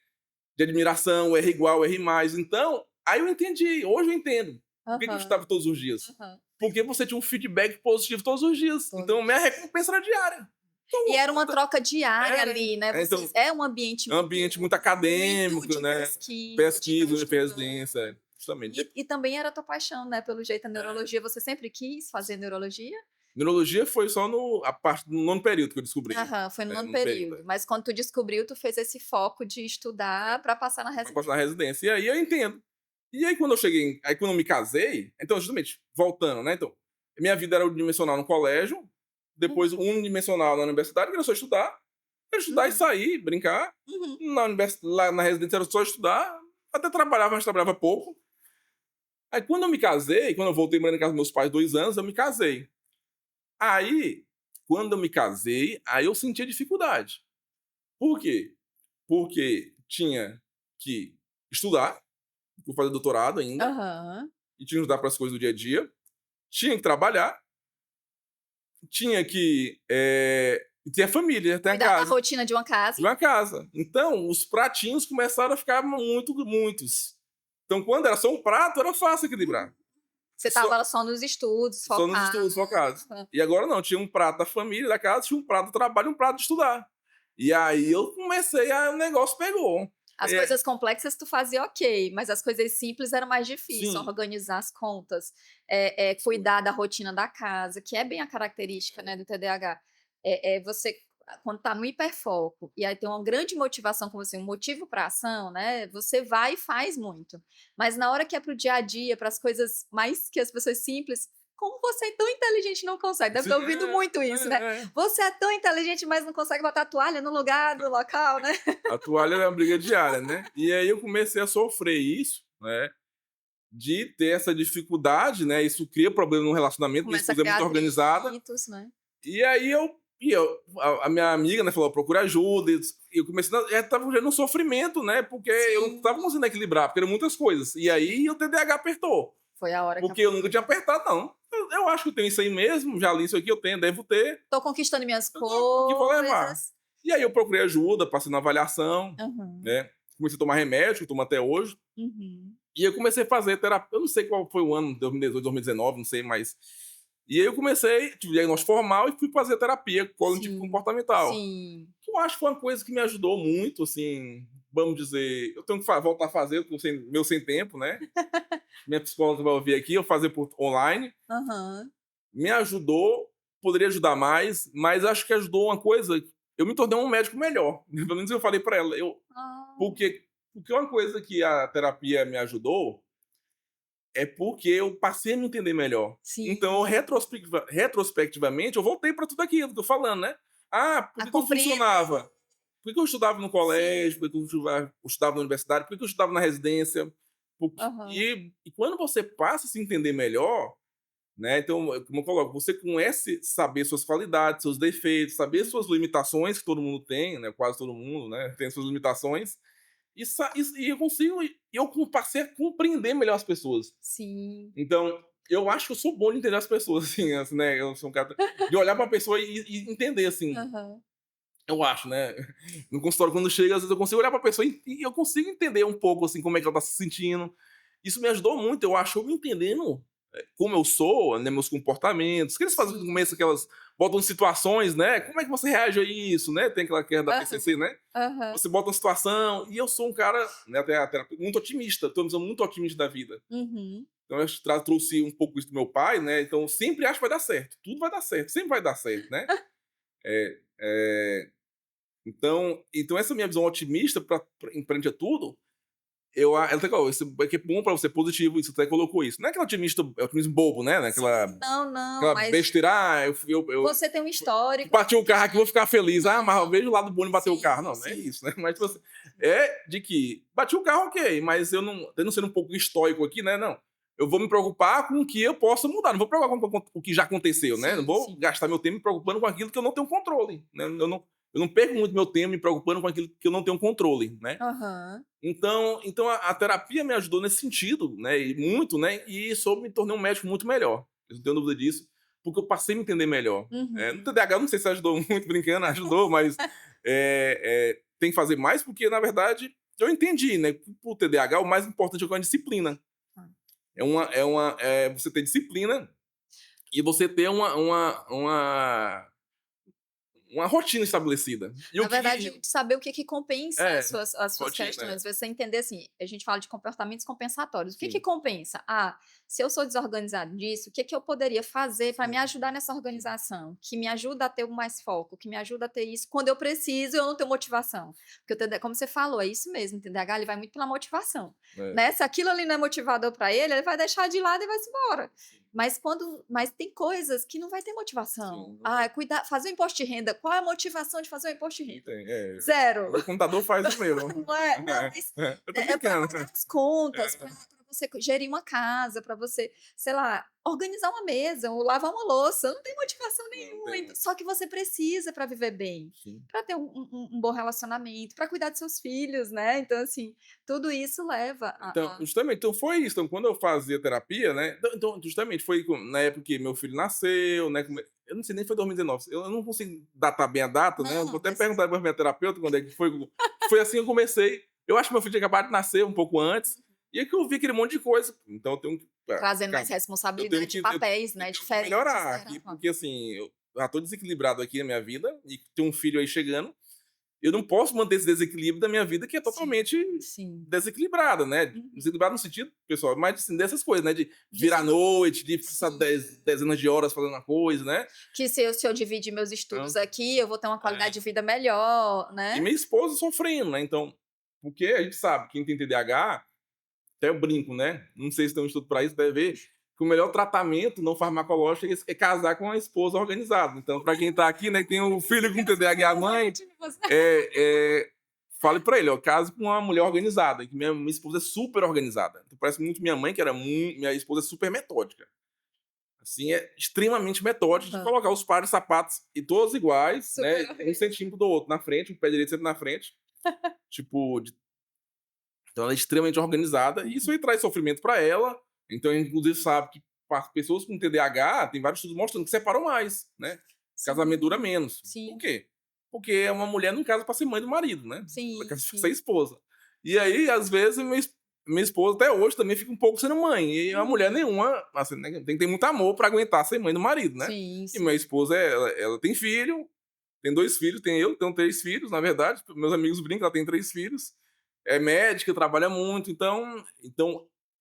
de admiração, R igual, R mais. Então, aí eu entendi, hoje eu entendo por que eu Aham, estudava todos os dias. aham. Porque você tinha um feedback positivo todos os dias. Todos Então, os minha dias. recompensa era diária. E era uma Então, troca diária é, ali, né, então, vocês é um ambiente é um ambiente muito muito acadêmico, de né? pesquisa, de estar Pesquisa, estudando. residência, justamente. E também era a tua paixão, né, pelo jeito a É. neurologia, você sempre quis fazer neurologia? Neurologia foi só no a parte do nono período que eu descobri, Aham, foi no né, nono nono período, período, mas quando tu descobriu, tu fez esse foco de estudar para passar na pra passar na residência. residência. E aí eu entendo. E aí quando eu cheguei aí quando eu me casei, então justamente, voltando, né, então, minha vida era unidimensional no colégio, depois Uhum, unidimensional na universidade, que era só estudar, era estudar e uhum, sair, brincar. uhum, Lá na residência era só estudar, até trabalhava, mas trabalhava pouco. Aí quando eu me casei, quando eu voltei morando na casa dos meus pais 2 anos, eu me casei. Aí, quando eu me casei, aí eu senti a dificuldade. Por quê? Porque tinha que estudar, vou fazer doutorado ainda, aham. e tinha que estudar para as coisas do dia a dia, tinha que trabalhar, tinha que ter a família, ter a Cuidar da casa, rotina de uma de casa. uma casa. Então, os pratinhos começaram a ficar muitos. Então, quando era só um prato, era fácil Uhum. equilibrar. Você Só, estava só nos estudos, só nos focado. estudos focados. E agora não, tinha um prato da família, da casa, tinha um prato do trabalho e um prato de estudar. E aí eu comecei, o negócio pegou. As É, coisas complexas tu fazia ok, mas as coisas simples era mais difícil, sim, organizar as contas, cuidar da rotina da casa, que é bem a característica, né, do TDAH. Você quando tá no hiperfoco, e aí tem uma grande motivação com você, um motivo para ação, né, você vai e faz muito. Mas na hora que é para o dia a dia, para as coisas mais que as pessoas simples, como você é tão inteligente e não consegue? Deve sim, ter ouvido muito isso, né. "Você é tão inteligente, mas não consegue botar a toalha no lugar do local", né. a toalha era uma briga diária, né. E aí eu comecei a sofrer isso, né, de ter essa dificuldade, né, isso cria problema no relacionamento, minha Começa a esposa é criar muito organizada, atritos, né. e aí a minha amiga, né, falou: "Procura ajuda", e eu comecei estava já no sofrimento, né, porque eu não Sim, estava conseguindo equilibrar, porque eram muitas coisas. E aí o TDAH apertou. foi a hora que Porque eu nunca apertou. tinha apertado, não. Eu acho que eu tenho isso aí mesmo, já li isso aqui, eu tenho, devo ter, Tô conquistando minhas eu tô aqui, vou levar. coisas. E aí eu procurei ajuda, passei na avaliação, Aham. né, comecei a tomar remédio, que eu tomo até hoje, Uhum. e eu comecei a fazer terapia, eu não sei qual foi o ano, 2018, 2019, não sei, mas e aí eu comecei, tive diagnóstico formal e fui fazer terapia cognitivo Sim, comportamental. sim. Que eu acho que foi uma coisa que me ajudou muito, assim, vamos dizer, eu tenho que voltar a fazer, eu tô sem tempo, né, minha psicóloga vai ouvir aqui, eu fazer por online. Aham. Me ajudou, poderia ajudar mais, mas acho que ajudou uma coisa, eu me tornei um médico melhor. Pelo menos eu falei para ela, Ah, porque uma coisa que a terapia me ajudou é porque eu passei a me entender melhor. Então, sim. retrospectivamente, eu voltei para tudo aquilo que eu tô falando, né? Ah, por A que eu compreender. funcionava? Por que eu estudava no Sim. colégio? Por que eu estudava na universidade? Por que eu estudava na residência? Aham. E quando você passa a se entender melhor, né, então, como eu coloco, você conhece saber suas qualidades, seus defeitos, saber suas Uhum. limitações, que todo mundo tem, né, quase todo mundo, né, tem suas limitações, e eu consigo passei a compreender melhor as pessoas. Sim. Então, eu acho que eu sou bom de entender as pessoas, assim, né, eu sou um cara de olhar pra pessoa e entender, assim, Aham. eu acho, né. No consultório, quando chega, às vezes eu consigo olhar pra pessoa e eu consigo entender um pouco, assim, como é que ela tá se sentindo. Isso me ajudou muito, eu acho, eu me entendendo, como eu sou, né, meus comportamentos, que eles fazem no Sim. começo aquelas botam situações, né, como é que você reage a isso, né, tem aquela que é da Aham. TCC, né. Aham. Você bota uma situação e eu sou um cara, né, até muito otimista, tenho uma visão muito otimista da vida. Uhum. Então eu acho que trouxe um pouco isso do meu pai, né, então eu sempre acho que vai dar certo, tudo vai dar certo, sempre vai dar certo, né. Eh então essa minha visão otimista pra em frente a tudo, ela até falou: "Isso aqui é bom pra você, positivo", isso, até colocou isso. Não é aquele otimismo bobo, né, Sim, não, não, aquela mas besteira: "Ah, eu você tem um histórico bati o carro aqui, vou ficar feliz. Ah, mas eu não. vejo o lado bom de bater o carro". Sim, Não, não é sim, isso, né. Mas, tipo assim, sim. é de que bati o carro, ok, mas eu não sendo um pouco estoico aqui, né, não. Eu vou me preocupar com o que eu posso mudar, não vou me preocupar com o que já aconteceu, né. Não Sim, vou sim. gastar meu tempo me preocupando com aquilo que eu não tenho controle, né. Eu não perco muito meu tempo me preocupando com aquilo que eu não tenho controle, né. Aham. Então a terapia me ajudou nesse sentido, né, e muito, né, e isso eu me tornei um médico muito melhor. Eu não tenho dúvida disso, porque eu passei a me entender melhor. No Uhum. TDAH eu não sei se ajudou muito, brincando, ajudou, mas, tem que fazer mais, porque na verdade eu entendi, né, que o TDAH o mais importante é a disciplina. Tá. Você ter disciplina e você ter uma rotina estabelecida. E Na o verdade, que saber o que que compensa é, as suas rotina, questões, você entender assim, a gente fala de comportamentos compensatórios, o que que sim, compensa? Ah, se eu sou desorganizado nisso, o que que eu poderia fazer para me sim, ajudar nessa sim, organização? Que me ajuda a ter mais foco, que me ajuda a ter isso quando eu preciso e eu não tenho motivação. Porque o TD como você falou, é isso mesmo, o TDAH ele vai muito pela motivação, é, né, se aquilo ali não é motivador para ele, ele vai deixar de lado e vai se embora. sim, Mas tem coisas que não vai ter motivação. sim, não Ah, tem. cuidar fazer o imposto de renda, qual é a motivação de fazer o imposto de Não renda? tem, Zero. meu computador faz o meu. Não é? Não, mas Eu tô é para brincando. pagar as contas, para É, você gerir uma casa, para você, sei lá, organizar uma mesa ou lavar uma louça, não tem motivação não nenhuma, tem, só que você precisa para viver bem, sim. para ter um bom relacionamento, para cuidar dos seus filhos, né, então assim, tudo isso leva Então, a justamente, então foi isso, então quando eu fazia terapia, né, então justamente foi na época que meu filho nasceu, né, eu não sei nem se foi 2019, eu não consigo datar bem a data, né, eu vou não, até mas perguntar pra minha terapeuta quando é que foi assim que eu comecei. Eu acho que meu filho tinha acabado de nascer um pouco antes, e é que eu vi aquele monte de coisa, então eu tenho que trazendo mais eu tenho responsabilidade, que papéis, eu né, tenho que diferentes, de melhorar certa aqui, forma. porque assim, eu já tô desequilibrado aqui na minha vida, e tenho um filho aí chegando, eu não posso manter esse desequilíbrio da minha vida que é Sim, totalmente sim. desequilibrada, né. Uhum. Desequilibrada no sentido, pessoal, mas assim, dessas coisas, né, de virar à Disso noite, de passar sim. dezenas de horas fazendo uma coisa, né. Que se eu dividir meus estudos Então, aqui, eu vou ter uma qualidade de é. vida melhor, E né. minha esposa sofrendo, né, então porque a gente sabe, quem tem TDAH, até eu brinco, né, não sei se tem um estudo para isso, deve ver, que o melhor tratamento não farmacológico é casar com uma esposa organizada. Então, para quem tá aqui, né, tem um filho com TDAH, a mãe, Executivas. fale pra ele, ó, case com uma mulher organizada, que minha esposa é super organizada. Então, parece muito minha mãe, que era minha esposa é super metódica. Assim, é extremamente metódica de Aham. colocar os pares de sapatos e todos iguais, Super né, um organizada. centímetro do outro na frente, o pé direito sempre na frente, tipo, então ela é extremamente organizada e isso Uhum. aí traz sofrimento pra ela. Então, a gente inclusive sabe que pessoas com TDAH, tem vários estudos mostrando que separam mais, né? Casamento dura Sim, menos. Por sim, quê? Porque uma mulher não casa pra ser mãe do marido, né? Ela sim, casa pra ser sim. esposa. E aí, às vezes, minha esposa até hoje também fica um pouco sendo mãe. E a mulher Uhum. nenhuma, assim, né, tem que ter muito amor pra aguentar ser mãe do marido, né? Sim, E minha sim. esposa, ela tem filho, tem 2 filhos, tem eu, tenho 3 filhos, na verdade. Meus amigos brincam, ela tem 3 filhos. É médica, trabalha muito, então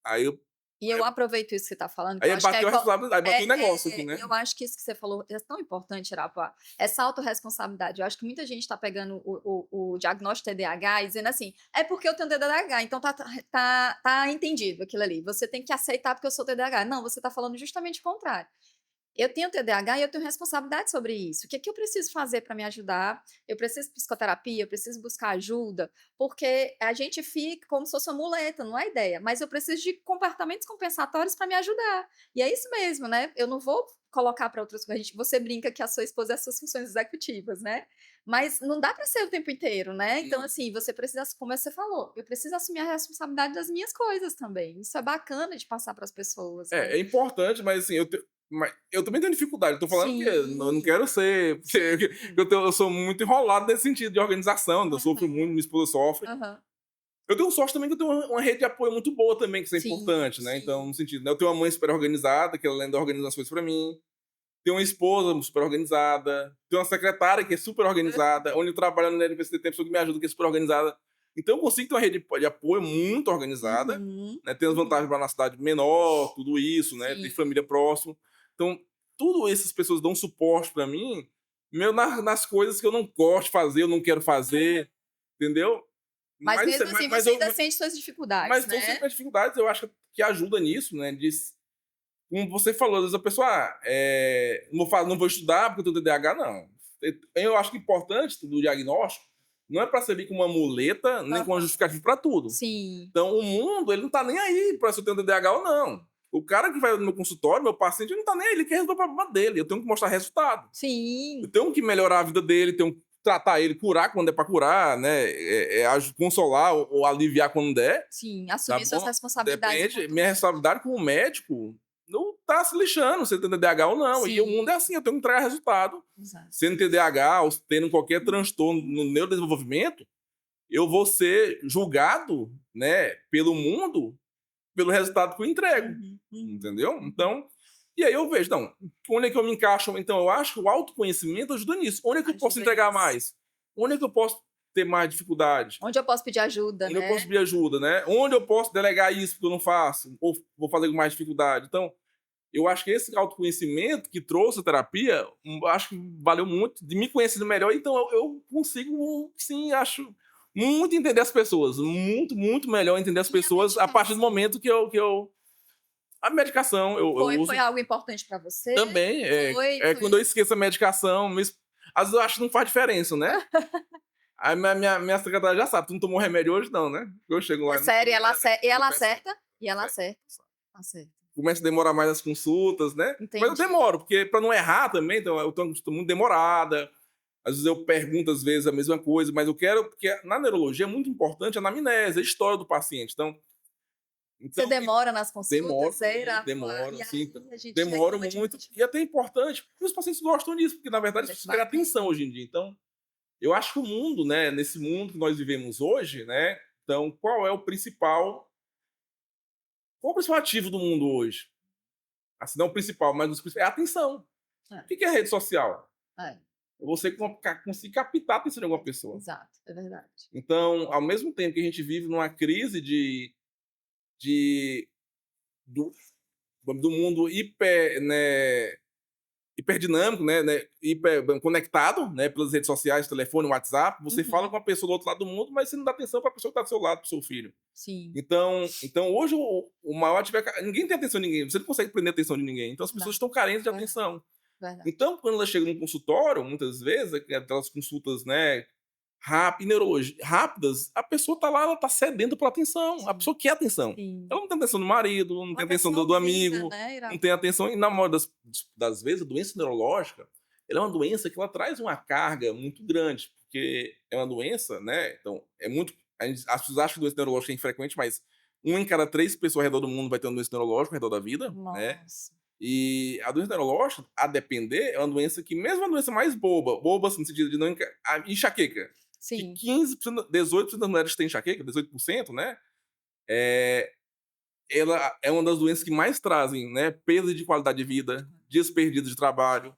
aí eu E eu aproveito isso que você está falando, que eu aí acho que bateu a responsabilidade, aí bateu o negócio aqui, né. eu acho que isso que você falou é tão importante, Arapa, essa autorresponsabilidade. Eu acho que muita gente está pegando o diagnóstico TDAH e dizendo assim: "É porque eu tenho TDAH, então tá entendido aquilo ali, você tem que aceitar porque eu sou TDAH". Não, você está falando justamente o contrário. Eu tenho TDAH e eu tenho responsabilidade sobre isso. O que é que eu preciso fazer para me ajudar? Eu preciso de psicoterapia, eu preciso buscar ajuda, porque a gente fica como se fosse uma muleta, não é ideia, mas eu preciso de comportamentos compensatórios para me ajudar. E é isso mesmo, né? Eu não vou colocar para outras coisas. Você brinca que a sua esposa é as suas funções executivas, né? Mas não dá para ser o tempo inteiro, né? Então, Não. assim, você precisa, como você falou, eu preciso assumir a responsabilidade das minhas coisas também. Isso é bacana de passar para as pessoas, né? É importante, mas assim, mas eu também tenho dificuldade, eu tô falando que eu não Sim, quero ser porque sim. eu sou muito enrolado nesse sentido de organização, eu sofro muito, Aham, minha esposa sofre. aham. Eu tenho sorte também que eu tenho uma rede de apoio muito boa também, que isso é Sim, importante, né, então sim. no sentido, né, eu tenho uma mãe super organizada, que ela ainda organiza as coisas pra mim, tenho uma esposa super organizada, tenho uma secretária que é super organizada, onde eu trabalho na universidade tem pessoa que me ajuda que é super organizada. Então eu consigo ter uma rede de apoio muito organizada, Uhum, né, tem as vantagens de uhum. morar na cidade menor, tudo isso, né, tem Sim, família próximo. Então, tudo essas pessoas dão suporte pra mim, meu nas coisas que eu não gosto de fazer, eu não quero fazer, entendeu? Mas Mas, mesmo assim mas você eu, ainda sente suas dificuldades, mas então, né? sempre as dificuldades, eu acho que ajuda nisso, né? Como você falou, às vezes a pessoa, não vou estudar porque eu tenho TDAH, não. Eu acho que o importante do diagnóstico não é para servir como uma muleta, nem como uma Aham. justificativa para tudo. Sim, Então, o mundo, ele não tá nem aí para se eu tenho TDAH ou não. O cara que vai no meu consultório, meu paciente, ele não tá nem aí, ele quer resolver o problema dele. Eu tenho que mostrar resultado. Eu sim. tenho que melhorar a vida dele, tenho que tratar ele, curar quando é para curar, né? Consolar ou aliviar quando der, Sim, tá assumir suas bom? responsabilidades Depende. enquanto Minha médico. responsabilidade como médico não tá se lixando se ele tem TDAH ou não. E o Sim, mundo é assim, eu tenho que entregar resultado. exato. Sendo TDAH ou tendo qualquer transtorno no neurodesenvolvimento, eu vou ser julgado, né, pelo mundo, pelo resultado que eu entrego. Uhum, uhum, Entendeu? uhum. Então, e aí eu vejo, não, onde é que eu me encaixo? Então, eu acho que o autoconhecimento ajuda nisso. Onde é que eu posso Ajuda entregar nisso. mais? Onde é que eu posso ter mais dificuldade? Onde eu posso pedir ajuda, Onde eu posso né? pedir ajuda, né? Onde eu posso delegar isso porque eu não faço? Ou vou fazer com mais dificuldade? Então, eu acho que esse autoconhecimento que trouxe a terapia, acho que valeu muito de me conhecer melhor. Então, eu consigo, sim, acho muito entender as pessoas. Muito, muito melhor entender as E a pessoas a partir do medicação? momento que eu a medicação eu Foi uso algo importante para você? também. Quando eu Foi esqueço a medicação, às vezes eu acho que não faz diferença, né? Aí minha secretária já sabe, tu não tomou remédio hoje, não, né? Eu chego é lá e não sério, tomei nada. e Eu ela peço, acerta? E ela certo? acerta, acerta. Começa a demorar mais as consultas, né? Mas eu Entendi. demoro, porque para não errar também, então eu tô muito demorada. Às vezes eu pergunto, às vezes, a mesma coisa, mas eu quero, porque na neurologia é muito importante a anamnese, a história do paciente. Então, Você então demora nas consultas, demoro Zeira? muito, demoro, E assim, aí a gente demoro reclama de muito. médico. E até é importante, porque os pacientes gostam disso, porque na verdade as pessoas querem Bacana. atenção hoje em dia. Então, eu acho que o mundo, né, nesse mundo que nós vivemos hoje, né, então qual é o principal ativo do mundo hoje? Assim, não o principal, mas é a atenção. É, O que é rede social? é, É você conseguir captar a atenção de alguma pessoa. exato, é verdade. Então, ao mesmo tempo que a gente vive numa crise de do, do mundo hiperdinâmico, né, hiper conectado, né, pelas redes sociais, telefone, WhatsApp, você fala Uhum, com a pessoa do outro lado do mundo, mas você não dá atenção para a pessoa que está do seu lado, para o seu filho. sim, Então hoje o maior ninguém tem atenção de ninguém, você não consegue prender a atenção de ninguém. Então as pessoas verdade, estão carentes de verdade, atenção. verdade. Então, quando ela chega num consultório, muitas vezes, aquelas consultas, né, rápidas, a pessoa tá lá, ela tá sedenta por atenção. A Sim, pessoa quer atenção. sim. Ela não tem atenção do marido, não Ela tem quer atenção ser do ouvida, amigo, né, não Ira? tem atenção. E na maioria das vezes, a doença neurológica, ela é uma doença que ela traz uma carga muito grande, porque é uma doença, né? Então, as pessoas acham que doença neurológica é infrequente, mas uma em cada 3 pessoas ao redor do mundo vai ter uma doença neurológica ao redor da vida, né? Nossa, E a doença neurológica, a depender, é uma doença que, mesmo a doença mais boba assim, no sentido de não. A enxaqueca, que sim, 15%, 18% das mulheres têm enxaqueca, 18%, né? É, ela é uma das doenças que mais trazem, né? Perda de qualidade de vida, dias perdidos de trabalho.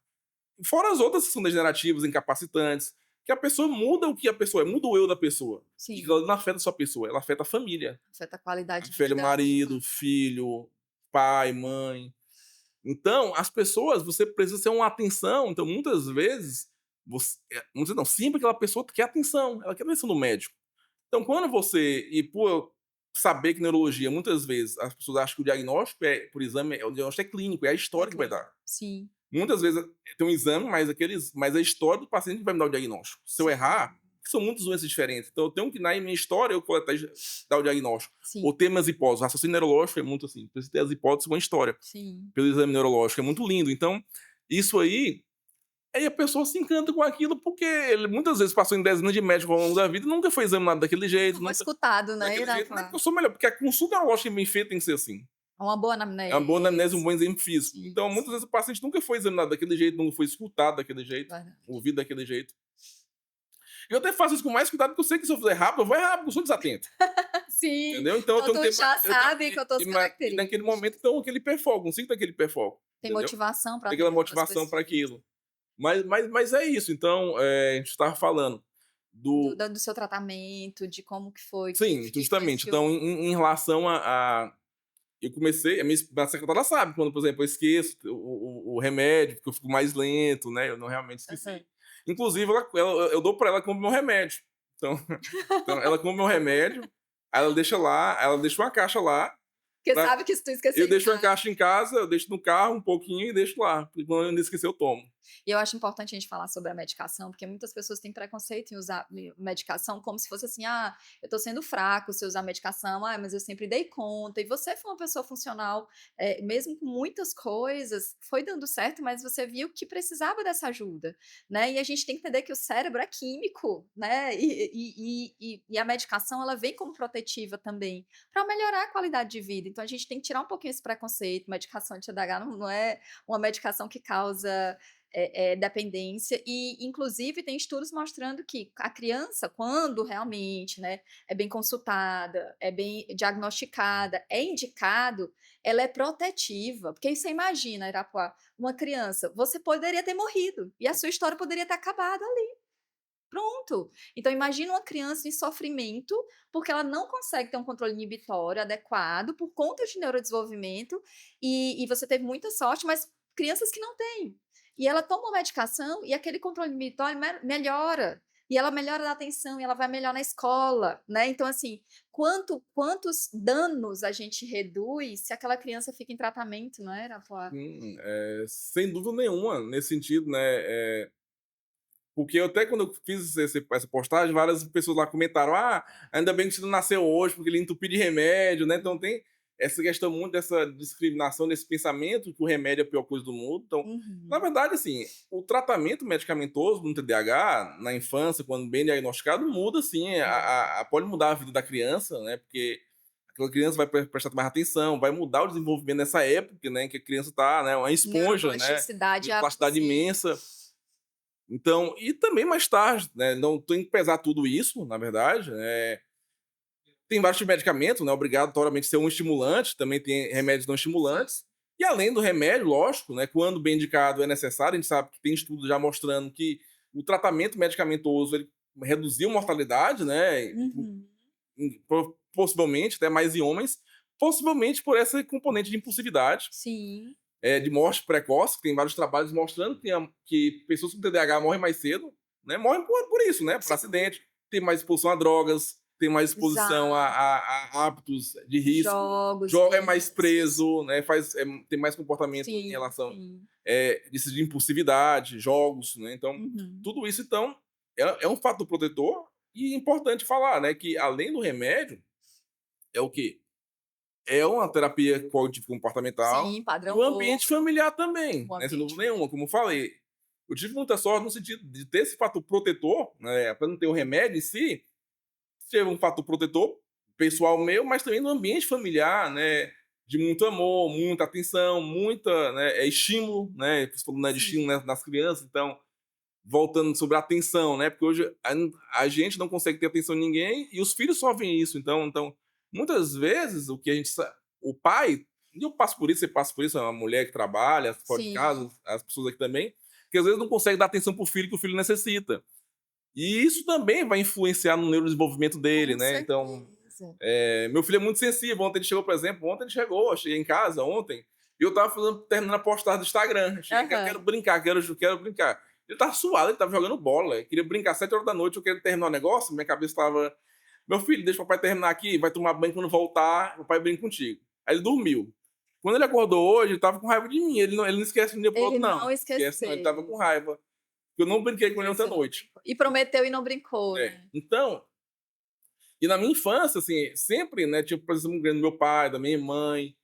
Fora as outras que são degenerativas, incapacitantes, que a pessoa muda o que a pessoa é, muda o eu da pessoa. E sim. ela não afeta só a pessoa, ela afeta a família. Afeta a qualidade de Afeta o vida. marido, filho, pai, mãe. Então, as pessoas, você precisa ter uma atenção. Então, muitas vezes, muitas não, sempre aquela pessoa quer atenção, ela quer atenção do médico. Então, quando você, e por saber que neurologia, muitas vezes, as pessoas acham que o diagnóstico por exame, o diagnóstico é clínico, é a É história que vai clínico. dar. Sim, Muitas vezes tem um exame, mas a história do paciente que vai me dar o diagnóstico. Se eu sim, errar, são muitas doenças diferentes. Então, eu tenho que, na minha história, eu coletar, dar o diagnóstico. sim, Ou ter minhas hipóteses. O raciocínio neurológico é muito assim. Precisa ter as hipóteses com a história sim. pelo exame neurológico. É muito lindo. Então, isso aí a pessoa se encanta com aquilo porque ele muitas vezes passou em dezenas de médicos ao longo da vida e nunca foi examinado daquele Nunca jeito, foi nunca escutado, né, daquele jeito. Não é porque Irapuá? eu sou melhor, porque a consulta neurológica bem feita tem que ser assim. Uma boa É uma boa anamnese, um anamnese. bom exame físico. Sim, Então, muitas sim, vezes o paciente nunca foi examinado daquele jeito, nunca foi escutado daquele jeito, verdade. ouvido daquele jeito. E eu até faço isso com mais cuidado, porque eu sei que se eu fizer rápido, eu vou errar, porque eu sou desatento. Sim, Entendeu? Então eu então tenho que tu ter já eu tenho, sabe com as tuas e naquele características. momento, então, aquele hiperfoco, consigo ter aquele hiperfoco. Tem Entendeu? motivação para Tem aquela atender aquelas motivação para pessoas. aquilo. Mas é isso. Então, a gente estava falando do. Do seu tratamento, de como que foi Sim, que justamente. influenciou. Então, em relação eu comecei, a minha secretária sabe, quando, por exemplo, eu esqueço o remédio, porque eu fico mais lento, né? Eu não realmente Aham. esqueci. Inclusive, eu dou para ela como meu remédio. Então então ela come o remédio, aí ela deixa lá, ela deixa uma caixa lá, Porque pra sabe que se tu esquecer eu em deixo uma casa. caixa em casa, eu deixo no carro um pouquinho e deixo lá, porque quando eu não esquecer eu tomo. E eu acho importante a gente falar sobre a medicação, porque muitas pessoas têm preconceito em usar medicação como se fosse assim: "Ah, eu tô sendo fraco se eu usar medicação. Ah, mas eu sempre dei conta". E você foi uma pessoa funcional, mesmo com muitas coisas, foi dando certo, mas você viu que precisava dessa ajuda, né. E a gente tem que entender que o cérebro é químico, né, e a medicação ela vem como protetiva também, para melhorar a qualidade de vida. Então a gente tem que tirar um pouquinho esse preconceito, medicação anti-TDAH não é uma medicação que causa dependência e inclusive tem estudos mostrando que a criança quando realmente, né, é bem consultada, é bem diagnosticada, é indicado, ela é protetiva, porque aí você imagina, Irapuá, uma criança, você poderia ter morrido e a sua história poderia ter acabado ali, pronto. Então imagina uma criança em sofrimento, porque ela não consegue ter um controle inibitório adequado por conta de neurodesenvolvimento, e você teve muita sorte, mas crianças que não têm. E ela toma uma medicação e aquele controle inibitório melhora. E ela melhora na atenção, e ela vai melhor na escola, né. Então assim, quantos danos a gente reduz se aquela criança fica em tratamento, não é, Irapuá? Sem dúvida nenhuma, nesse sentido, né, porque eu até quando eu fiz essa postagem, várias pessoas lá comentaram: "Ah, ainda bem que você não nasceu hoje, porque ele entupiu de remédio", né, então tem essa questão muito dessa discriminação, desse pensamento que o remédio é a pior coisa do mundo. Então, na Uhum. verdade, assim, o tratamento medicamentoso no TDAH, na infância, quando bem diagnosticado, muda sim, É. pode mudar a vida da criança, né, porque aquela criança vai prestar mais atenção, vai mudar o desenvolvimento nessa época, né, que a criança tá, né, uma esponja, né, Neuroplasticidade de é plasticidade possível. imensa. Então, e também mais tarde, né, não tem que pesar tudo isso, na verdade, tem vários tipos de medicamento, né, obrigatoriamente ser um estimulante, também tem remédios não Sim. estimulantes, e além do remédio, lógico, né, quando bem indicado é necessário, a gente sabe que tem estudos já mostrando que o tratamento medicamentoso, ele reduziu mortalidade, né, Uhum. possivelmente até mais em homens, possivelmente por essa componente de impulsividade, Sim, de morte precoce, tem vários trabalhos mostrando que pessoas com TDAH morrem mais cedo, né? Morrem por isso, né? Por sim, acidente, tem mais exposição a drogas, tem mais exposição exato. a hábitos de risco, Jogos, joga é mais vícios. preso, né? Tem mais comportamento em Sim, relação sim. disso de impulsividade, jogos, né? Então, Uhum. tudo isso, então, é um fator protetor e importante falar, né? Que além do remédio, é o quê? É uma terapia cognitivo-comportamental Sim, e padrão o ouro, ambiente familiar também, o né, sem ambiente dúvida nenhuma, como eu falei. Eu tive muita sorte no sentido de ter esse fator protetor, né, para não ter o remédio em si, teve um fator protetor pessoal meu, mas também no ambiente familiar, né, de muito amor, muita atenção, muita, né, estímulo, né, você falou, né, de sim, estímulo, né, nas crianças, então, voltando sobre a atenção, né, porque hoje a gente não consegue ter atenção de ninguém e os filhos sofrem isso, então muitas vezes o que a gente o pai, e eu passo por isso, você passa por isso, é uma mulher que trabalha fora de sim. casa, as pessoas aqui também, que às vezes não consegue dar atenção para o filho que o filho necessita. E isso também vai influenciar no neurodesenvolvimento dele, Com né? Então, certeza. meu filho é muito sensível. Ontem ele chegou, por exemplo, eu cheguei em casa ontem, e eu tava terminando a postagem do Instagram. Eu cheguei, quero Aham. brincar, quero brincar. Ele tava suado, ele tava jogando bola. Ele queria brincar 7 horas da noite, eu queria terminar o negócio, minha cabeça tava. Meu filho, deixa o papai terminar aqui, vai tomar banho quando voltar, o papai brinca contigo. Aí ele dormiu. Quando ele acordou hoje, ele tava com raiva de mim. Ele não esquece de um dia pro Ele outro, não não. Esquece, não. Ele tava com esqueceu, raiva. Eu não brinquei com porque ele ontem à você não noite. brincou. E prometeu e não brincou, né. Então, e na minha infância, assim, sempre, né, tinha presença muito grande do meu pai, da minha mãe.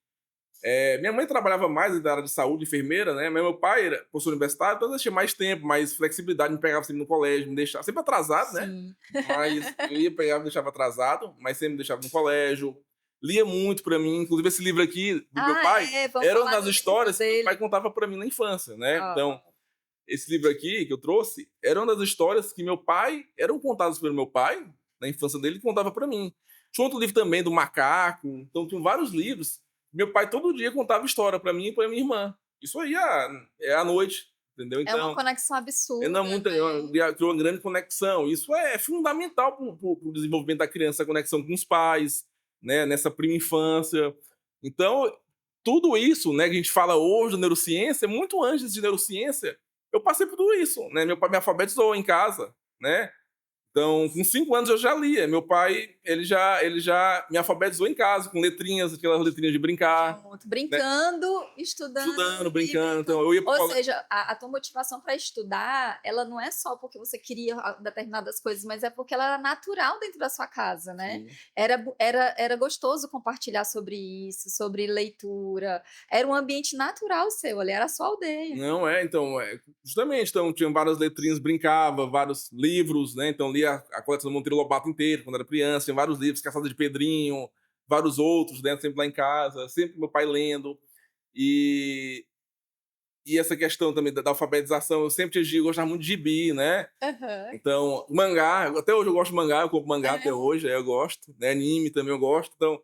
Minha mãe trabalhava mais na área de saúde, enfermeira, né? Mas meu pai era professor universitário, então eu tinha mais tempo, mais flexibilidade, me pegava sempre no colégio, me deixava sempre atrasado, né? Sim. Mas eu ia, pegava, me deixava atrasado, mas sempre me deixava no colégio. Lia muito pra mim, inclusive esse livro aqui do meu Ah, pai vamos era uma falar das do livro histórias que meu pai dele. contava pra mim na infância, né? Ó, Então, esse livro aqui que eu trouxe era uma das histórias que meu pai eram contadas pelo meu pai na infância dele e contava pra mim. Tinha outro livro também do macaco, então tinha vários livros. Meu pai todo dia contava história pra mim e pra minha irmã. Isso aí é à noite, entendeu? é uma Então, conexão não absurda, muito, né. criou uma grande conexão. Isso é fundamental para o desenvolvimento da criança, a conexão com os pais, né, nessa prima infância. Então, tudo isso, né, que a gente fala hoje de neurociência, muito antes de neurociência, eu passei por tudo isso, né? Meu pai me alfabetizou em casa, né? Então, com 5 anos eu já lia. Meu pai, ele já me alfabetizou em casa, com letrinhas, aquelas letrinhas de brincar, Junto, né, brincando, estudando estudando, e brincando. Então brincando. eu ia para o Ou colégio. seja, a tua motivação para estudar, ela não é só porque você queria determinadas coisas, mas é porque ela era natural dentro da sua casa, né. Sim. Era gostoso compartilhar sobre isso, sobre leitura, era um ambiente natural seu ali, era a sua aldeia. Não, então, justamente, então tinha várias letrinhas, brincava, vários livros, né, então lia a coleção do Monteiro Lobato inteira quando era criança, tinha vários livros, Caçada de Pedrinho, vários outros, né, sempre lá em casa, sempre meu pai lendo. E essa questão também da alfabetização, eu sempre tive gostava muito de gibi, né, Aham. então mangá, até hoje eu gosto de mangá, eu compro mangá até É. hoje, aí eu gosto, né, anime também eu gosto, então,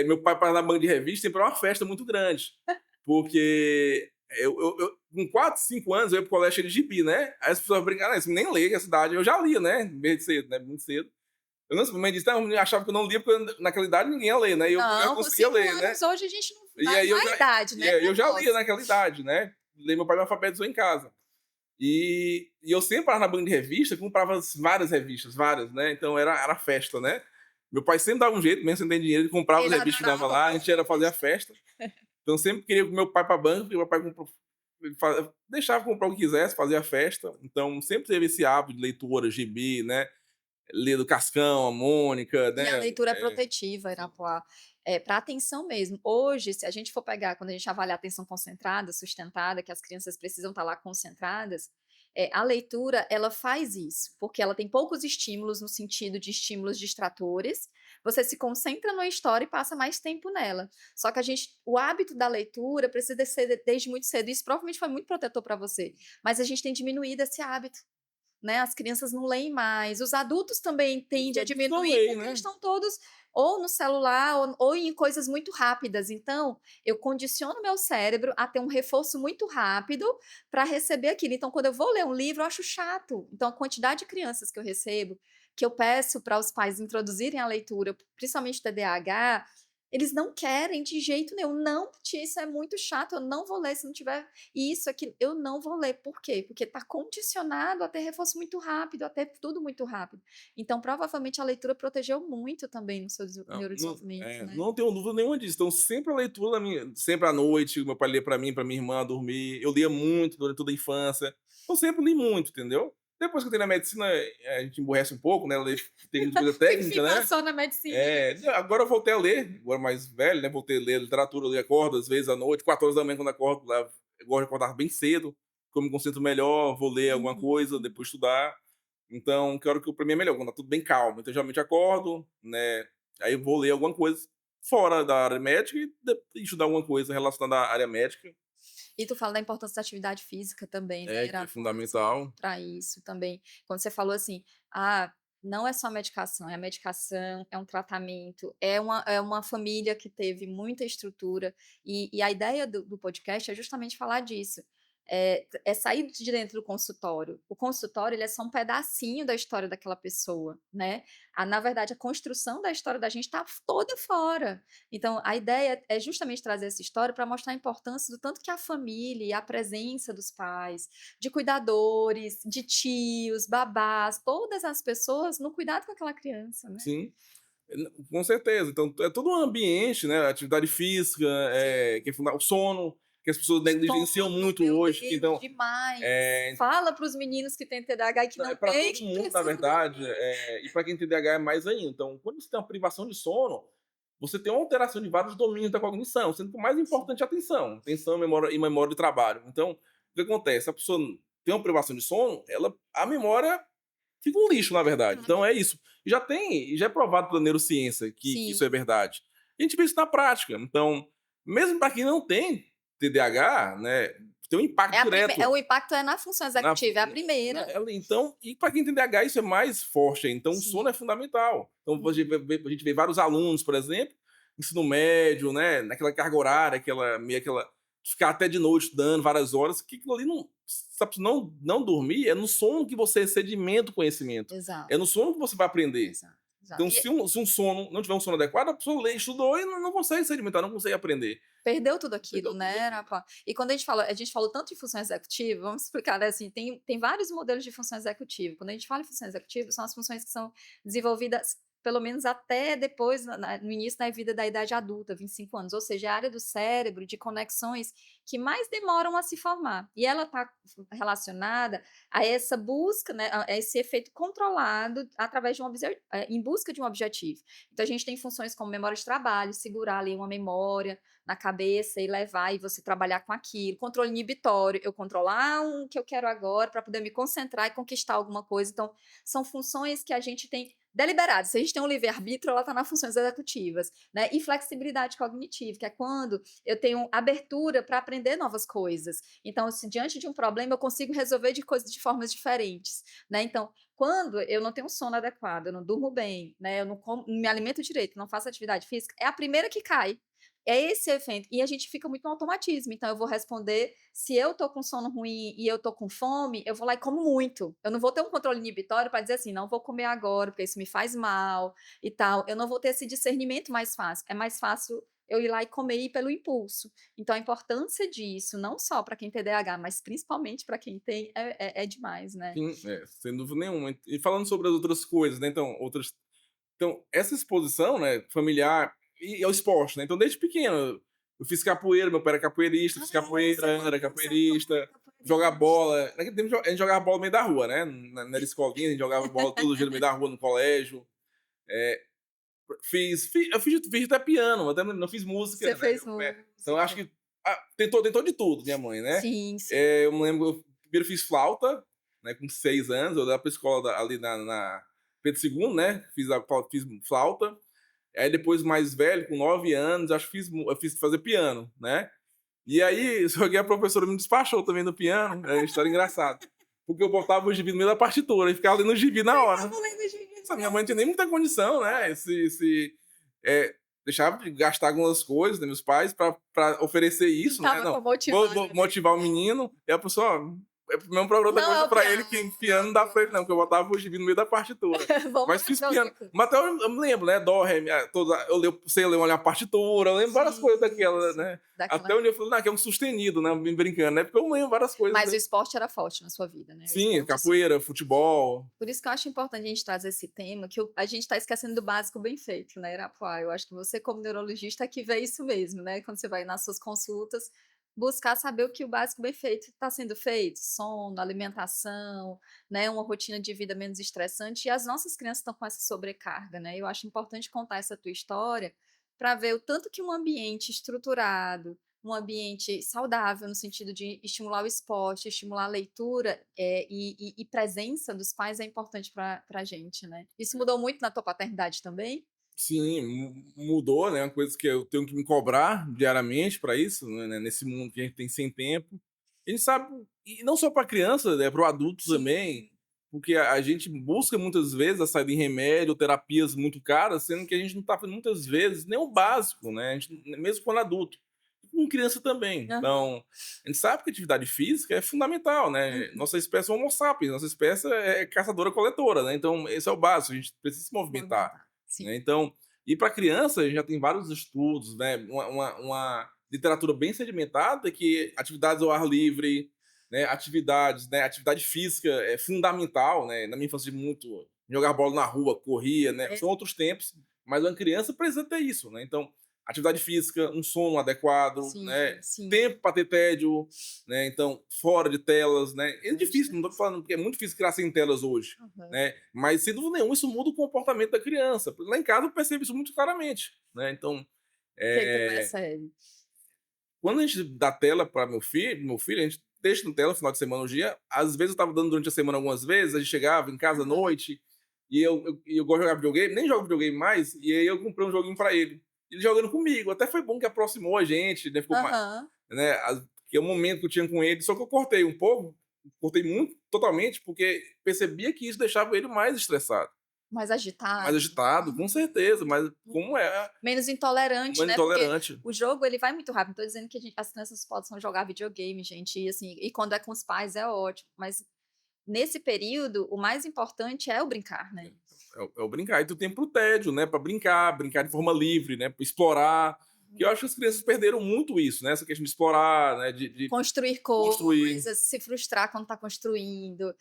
meu pai para na banca de revista sempre era uma festa muito grande, porque com 4, 5 anos eu ia pro colégio cheio de gibi, né, aí as pessoas brincavam: "Ah, esse nem lê, que essa idade", eu já lia, né, desde cedo, né, muito cedo. Eu não sei, minha mãe disse: "Não", achava que eu não lia, porque naquela idade ninguém ia ler, né, e eu Não, com conseguia 5 ler, né. anos hoje a gente não E não aí não é idade, né, é eu já lia negócio. naquela idade, né. Meu pai me alfabetizou em casa. E eu sempre parava na banca de revista, comprava várias revistas, várias, né, então era festa, né. Meu pai sempre dava um jeito, mesmo sem ter dinheiro, ele comprava as Ele revistas que dava adorava lá, a gente fazer era fazer a festa. festa. Então sempre queria com meu pai para banca, porque meu pai comprou, ele deixava comprar o que quisesse, fazia a festa. Então sempre teve esse hábito de leitura, gibi, né, ler do Cascão, a Mônica, E a né. leitura é protetiva, Irapuá, pra atenção mesmo. Hoje, se a gente for pegar, quando a gente avalia a atenção concentrada, sustentada, que as crianças precisam estar lá concentradas, a leitura ela faz isso, porque ela tem poucos estímulos, no sentido de estímulos distratores, você se concentra numa história e passa mais tempo nela. Só que o hábito da leitura precisa ser desde muito cedo, isso provavelmente foi muito protetor para você, mas a gente tem diminuído esse hábito. Né, as crianças não leem mais, os adultos também Os tendem a adultos não diminuir, leem, porque eles né. estão todos ou no celular ou em coisas muito rápidas, então, eu condiciono meu cérebro a ter um reforço muito rápido para receber aquilo, então quando eu vou ler um livro eu acho chato, então a quantidade de crianças que eu recebo, que eu peço para os pais introduzirem a leitura, principalmente TDAH, eles não querem de jeito nenhum, "Não, tia, isso é muito chato, eu não vou ler se não tiver isso, aquilo", eu não vou ler, por quê? Porque está condicionado a ter reforço muito rápido, a ter tudo muito rápido. Então, provavelmente a leitura protegeu muito também no seu Não, neurodesenvolvimento, né. não tenho dúvida nenhuma disso. Então, sempre a leitura sempre à noite, meu pai lia pra mim, pra minha irmã dormir. Eu lia muito durante toda a infância. Eu sempre li muito, entendeu? Depois que eu entrei na medicina, a gente emburrece um pouco, né? Tem muita coisa técnica, Fica né? só na medicina, né. Agora eu voltei a ler, agora mais velho, né? Voltei a ler literatura, eu acordo às vezes à noite, 4 horas da manhã quando acordo, eu gosto de acordar bem cedo, porque eu me concentro melhor, vou ler alguma Uhum. coisa, depois estudar. Então, que hora que pra mim é melhor, quando tá tudo bem calmo. Então, geralmente acordo, né? Aí eu vou ler alguma coisa fora da área médica e estudar alguma coisa relacionada à área médica, E tu fala da importância da atividade física também, né, que é Irapuã, assim, fundamental. pra isso também. Quando você falou assim: "Ah, não é só medicação, é a medicação, é um tratamento, é uma família que teve muita estrutura", e a ideia do podcast é justamente falar disso. É sair de dentro do consultório. O consultório, ele é só um pedacinho da história daquela pessoa, né. Na verdade, a construção da história da gente está toda fora. Então, a ideia é justamente trazer essa história para mostrar a importância do tanto que a família e a presença dos pais, de cuidadores, de tios, babás, todas as pessoas no cuidado com aquela criança, né. Sim, com certeza. Então, é todo um ambiente, né? Atividade física, Sim. que é fundamental, o sono, que as pessoas negligenciam Sono, muito meu hoje. Que, Deus, então, demais. é, Fala para os meninos que têm TDAH e que é não para têm, todo que mundo, na precisam verdade, dormir. e para quem tem TDAH é mais ainda. Então, quando você tem uma privação de sono, você tem uma alteração de vários domínios da cognição, sendo que o mais Sim, importante é a atenção, atenção memória, e memória de trabalho. Então, o que acontece? A pessoa tem uma privação de sono, a memória fica um lixo, na verdade. Então é isso. Já é provado pela neurociência que isso sim. é verdade. E a gente vê isso na prática. Então, mesmo para quem não tem TDAH, né, tem um impacto direto O impacto é na função na executiva, é a primeira. então, e para quem tem TDAH isso é mais forte ainda, então o sono Sim. é fundamental. Então Uhum. a gente vê vários alunos, por exemplo, ensino médio, né, naquela carga horária, aquela ficar até de noite estudando várias horas, que aquilo ali não, se a pessoa não dormir, é no sono que você sedimenta o conhecimento, é Exato, no sono que você vai aprender. exato. exato. Então, se um sono não tiver um sono adequado, a pessoa estudou e não consegue se alimentar, não consegue aprender. Perdeu tudo Perdeu aquilo, tudo né, aquilo. Rafa. E quando a gente falou tanto de função executiva, vamos explicar, né, assim, tem vários modelos de função executiva. Quando a gente fala em função executiva, são as funções que são desenvolvidas pelo menos até depois, no início da vida da idade adulta, 25 anos, ou seja, é a área do cérebro de conexões que mais demoram a se formar. E ela está relacionada a essa busca, né, a esse efeito controlado através de em busca de um objetivo. Então a gente tem funções como memória de trabalho, segurar ali uma memória na cabeça e levar e você trabalhar com aquilo. Controle inibitório, eu controlar um que eu quero agora para poder me concentrar e conquistar alguma coisa. Então, são funções que a gente tem deliberadas. Se a gente tem um livre-arbítrio, ela está nas funções executivas, né? E flexibilidade cognitiva, que é quando eu tenho abertura para aprender novas coisas. Então, se diante de um problema, eu consigo resolver de formas diferentes, né? Então, quando eu não tenho um sono adequado, eu não durmo bem, né? Eu não me alimento direito, não faço atividade física, é a primeira que cai. É esse efeito. E a gente fica muito no automatismo. Então, eu vou responder, se eu tô com sono ruim e eu tô com fome, eu vou lá e como muito. Eu não vou ter um controle inibitório para dizer assim, não vou comer agora, porque isso me faz mal e tal. Eu não vou ter esse discernimento mais fácil. É mais fácil eu ir lá e comer e ir pelo impulso. Então, a importância disso, não só para quem tem DH, mas principalmente para quem tem, é demais, né? Sim, sem dúvida nenhuma. E falando sobre as outras coisas, né, então, essa exposição, né, familiar e ao esporte, né, então desde pequeno, eu fiz capoeira, meu pai era capoeirista, fiz capoeira, era capoeirista, jogar bola, naquele tempo a gente jogava bola no meio da rua, né, na escolinha, a gente jogava bola todo dia no meio da rua, no colégio, eu fiz até piano, até não fiz música, Você né, fez então eu acho música. que tentou de tudo minha mãe, né. Sim, sim. Eu me lembro, eu primeiro fiz flauta, né, com 6 anos, eu ia pra escola ali na Pedro II, né, fiz flauta, aí depois mais velho, com 9 anos, acho que eu fiz fazer piano, né. E aí, só que a professora me despachou também no piano, é uma história engraçada, porque eu botava o gibi no meio da partitura e ficava lendo o gibi na hora. Ficava lendo gibi. Essa minha mãe não tinha nem muita condição, né, eh, deixava de gastar algumas coisas, né, meus pais, pra oferecer isso, né, Tava não, pra vou motivar, né. motivar o menino, e a pessoa, mesmo pra outra Não, é coisa o pra ele, piano. que piano não dá pra ele não, porque eu botava o gibi no meio da partitura. Vamos Mas fazer fiz piano. música. Mas até eu me lembro, né, dó, ré, mi, sei ler uma partitura, eu lembro várias coisas Sim, daquela, sim. né. Daquela Até onde eu falei: "Não, que é um sustenido", né, brincando, né, porque eu lembro várias coisas. mas o esporte era forte na sua vida, né, o Sim, esporte, assim. capoeira, futebol. Por isso que eu acho importante a gente trazer esse tema, que a gente tá esquecendo do básico bem feito, né, Irapuá. Eu acho que você como neurologista é que vê isso mesmo, né, quando você vai nas suas consultas, buscar saber o que o básico bem feito está sendo feito, sono, alimentação, né, uma rotina de vida menos estressante, e as nossas crianças estão com essa sobrecarga, né. Eu acho importante contar essa tua história, para ver o tanto que um ambiente estruturado, um ambiente saudável, no sentido de estimular o esporte, estimular a leitura, e presença dos pais é importante para a gente, né. Isso mudou muito na tua paternidade também? Sim, mudou, né, uma coisa que eu tenho que me cobrar diariamente para isso, né, nesse mundo que a gente tem sem tempo. A gente sabe, e não só para criança, né, para o adulto também, Sim. porque a gente busca muitas vezes a saída em remédio, terapias muito caras, sendo que a gente não está fazendo muitas vezes nem o básico, né, a gente, mesmo quando adulto. Com criança também. Aham. Então, a gente sabe que a atividade física é fundamental, né, Uhum. nossa espécie é Homo sapiens, nossa espécie é caçadora-coletora, né, então esse é o básico, a gente precisa se movimentar. Movimentar, sim. Né, então, e para criança já tem vários estudos, né, uma literatura bem sedimentada que atividades ao ar livre, né, atividade física é fundamental, né, na minha infância muito jogar bola na rua, corria, né, É, são outros tempos, mas uma criança precisa ter isso, né, então, atividade física, um sono adequado, sim, né, sim. tempo para ter tédio, né, então fora de telas, né, é difícil, não Bastante. tô falando porque é muito difícil criar sem telas hoje, Aham. né, mas sem dúvida nenhuma isso muda o comportamento da criança. Lá em casa eu percebo isso muito claramente, né? Então, O que que tu é, percebe? quando a gente dá tela para meu filho, a gente deixa no tela no final de semana um dia. Às vezes eu estava dando durante a semana algumas vezes, a gente chegava em casa à Aham. noite e eu gosto de jogar videogame, nem jogo videogame mais, e aí eu comprei um joguinho para ele. Ele jogando comigo, até foi bom que aproximou a gente, né? Ficou mais, Aham. né? Que é o momento que eu tinha com ele, só que eu cortei um pouco, cortei muito, totalmente, porque percebia que isso deixava ele mais estressado. Mais Mais agitado. agitado, com certeza, mas Uhum. como é Menos intolerante, humano né, porque intolerante. o jogo ele vai muito rápido, não tô dizendo que as crianças possam jogar videogame, gente, e assim, e quando é com os pais é ótimo, mas nesse período o mais importante é o brincar, né. É o brincar. E tu tem pro tédio, né, pra brincar de forma livre, né, pra explorar, que eu acho que as crianças perderam muito isso, né, essa questão de explorar, né, de Construir construir. coisas, se frustrar quando está construindo,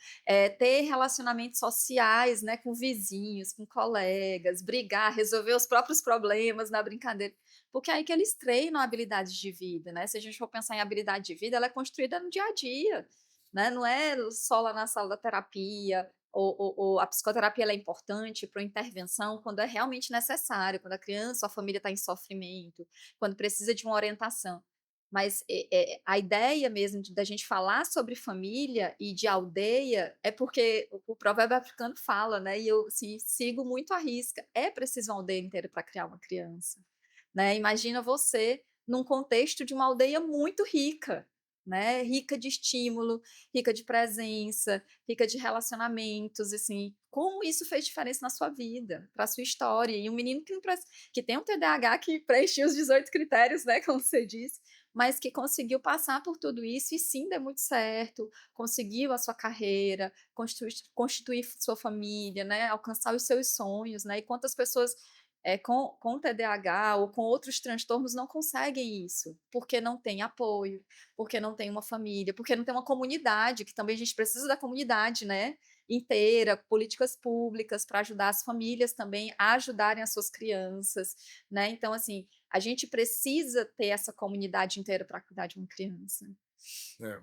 ter relacionamentos sociais, né, com vizinhos, com colegas, brigar, resolver os próprios problemas na brincadeira, porque é aí que eles treinam habilidades de vida, né, se a gente for pensar em habilidade de vida, ela é construída no dia a dia, né, não é só lá na sala da terapia, ou a psicoterapia ela é importante para intervenção quando é realmente necessário, quando a criança ou a família está em sofrimento, quando precisa de uma orientação. Mas, a ideia mesmo da gente falar sobre família e de aldeia é porque o provérbio africano fala, né, e eu, assim, sigo muito à risca, é preciso uma aldeia inteira para criar uma criança, né. Imagina você num contexto de uma aldeia muito rica, né, rica de estímulo, rica de presença, rica de relacionamentos, assim, como isso fez diferença na sua vida, para sua história. E um menino que não preci que tem um TDAH que preencheu os 18 critérios, né, como você disse, mas que conseguiu passar por tudo isso e sim deu muito certo, conseguiu a sua carreira, constituir sua família, né, alcançar os seus sonhos, né, e quantas pessoas, com TDAH ou com outros transtornos não conseguem isso, porque não tem apoio, porque não tem uma família, porque não tem uma comunidade, que também a gente precisa da comunidade, né, inteira, políticas públicas para ajudar as famílias também a ajudarem as suas crianças, né, então assim, a gente precisa ter essa comunidade inteira para cuidar de uma criança. É.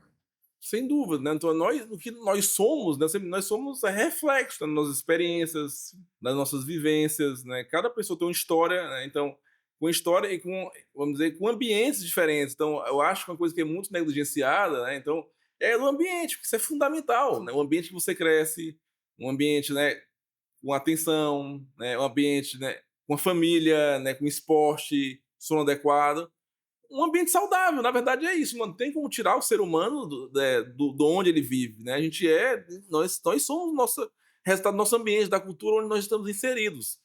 Sem dúvida, né, então nós o que nós somos, né, sempre nós somos reflexo das nossas experiências, das nossas vivências, né, cada pessoa tem uma história, né, então, com história e com, vamos dizer, com ambientes diferentes, então eu acho que uma coisa que é muito negligenciada, né, então, é o ambiente, porque isso é fundamental, né, o ambiente que você cresce, um ambiente, né, com atenção, né, um ambiente, né, com a família, né, com esporte, sono adequado, um ambiente saudável, na verdade é isso, mano. Tem como tirar o ser humano do onde ele vive, né? A gente nós somos nosso resultado do nosso ambiente, da cultura onde nós estamos inseridos.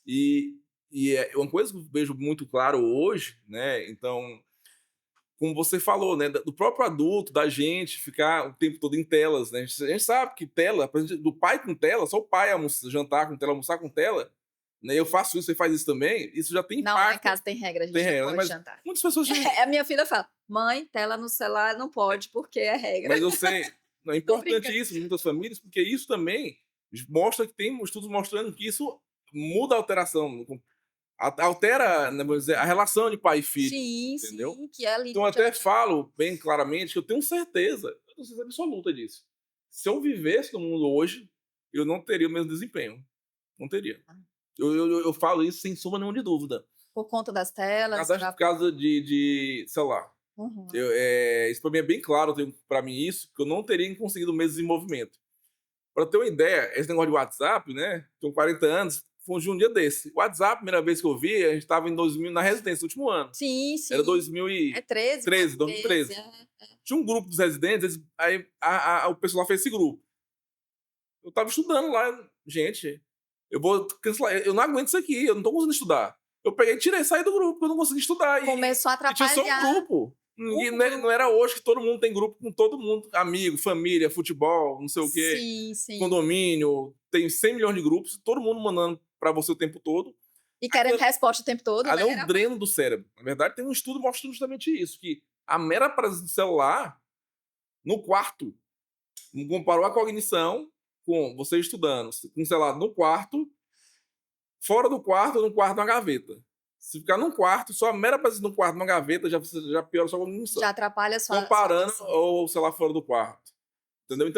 E, e é uma coisa que eu vejo muito claro hoje, né? Então, como você falou, né? Do próprio adulto, da gente ficar o tempo todo em telas, né? A gente sabe que tela, por exemplo, do pai com tela, só o pai jantar com tela, almoçar com tela, né? Eu faço isso, você faz isso também, isso já tem Não, lá em impacto, casa tem regra, a tem gente não regra, né? pode Mas jantar. muitas pessoas A minha filha fala: "Mãe, tela no celular não pode, porque é regra". mas eu sei, é Tô importante brincando. isso em muitas famílias, porque isso também mostra que tem estudos mostrando que isso muda a alteração, altera, né, vamos dizer, a relação de pai e filho, Sim, entendeu? sim, que é ali Então no eu dia a até dia. falo bem claramente que eu tenho certeza, eu tenho certeza absoluta disso. Se eu vivesse no mundo hoje, eu não teria o mesmo desempenho, não teria. Eu falo isso sem sombra nenhuma de dúvida. Por conta das telas, Por causa de celular. uhum. Isso para mim é bem claro, para mim isso, que eu não teria conseguido o mesmo desenvolvimento. Para ter uma ideia, esse negócio de WhatsApp, né? Tenho 40 anos, foi um dia desse. O WhatsApp, primeira vez que eu vi, a gente estava em 2000, na residência, no último ano. Sim, Era sim. É 13, quase 2013, 13, 2013. Tinha um grupo dos residentes, aí o pessoal fez esse grupo. Eu tava estudando lá, gente, eu vou cancelar, eu não aguento isso aqui, eu não tô conseguindo estudar. Eu peguei, tirei, saí do grupo, porque eu não consegui estudar. Começou a E tinha só um atrapalhar grupo. o Não era grupo. hoje que todo mundo tem grupo com todo mundo, amigo, família, futebol, não sei o quê, Sim, sim. condomínio, tem 100 milhões de grupos, todo mundo mandando pra você o tempo todo. E querendo Aquilo resposta o tempo todo, ali né, é um era dreno do cérebro. Na verdade, tem um estudo mostrando justamente isso, que a mera presença do celular no quarto comparou a cognição com você estudando com o celular no quarto, fora do quarto, no quarto, na gaveta. Se ficar num quarto, só a mera presença no quarto, numa gaveta, já piora a sua já cognição. atrapalha a sua Comparando atenção. ou sei lá fora do quarto. Entendeu?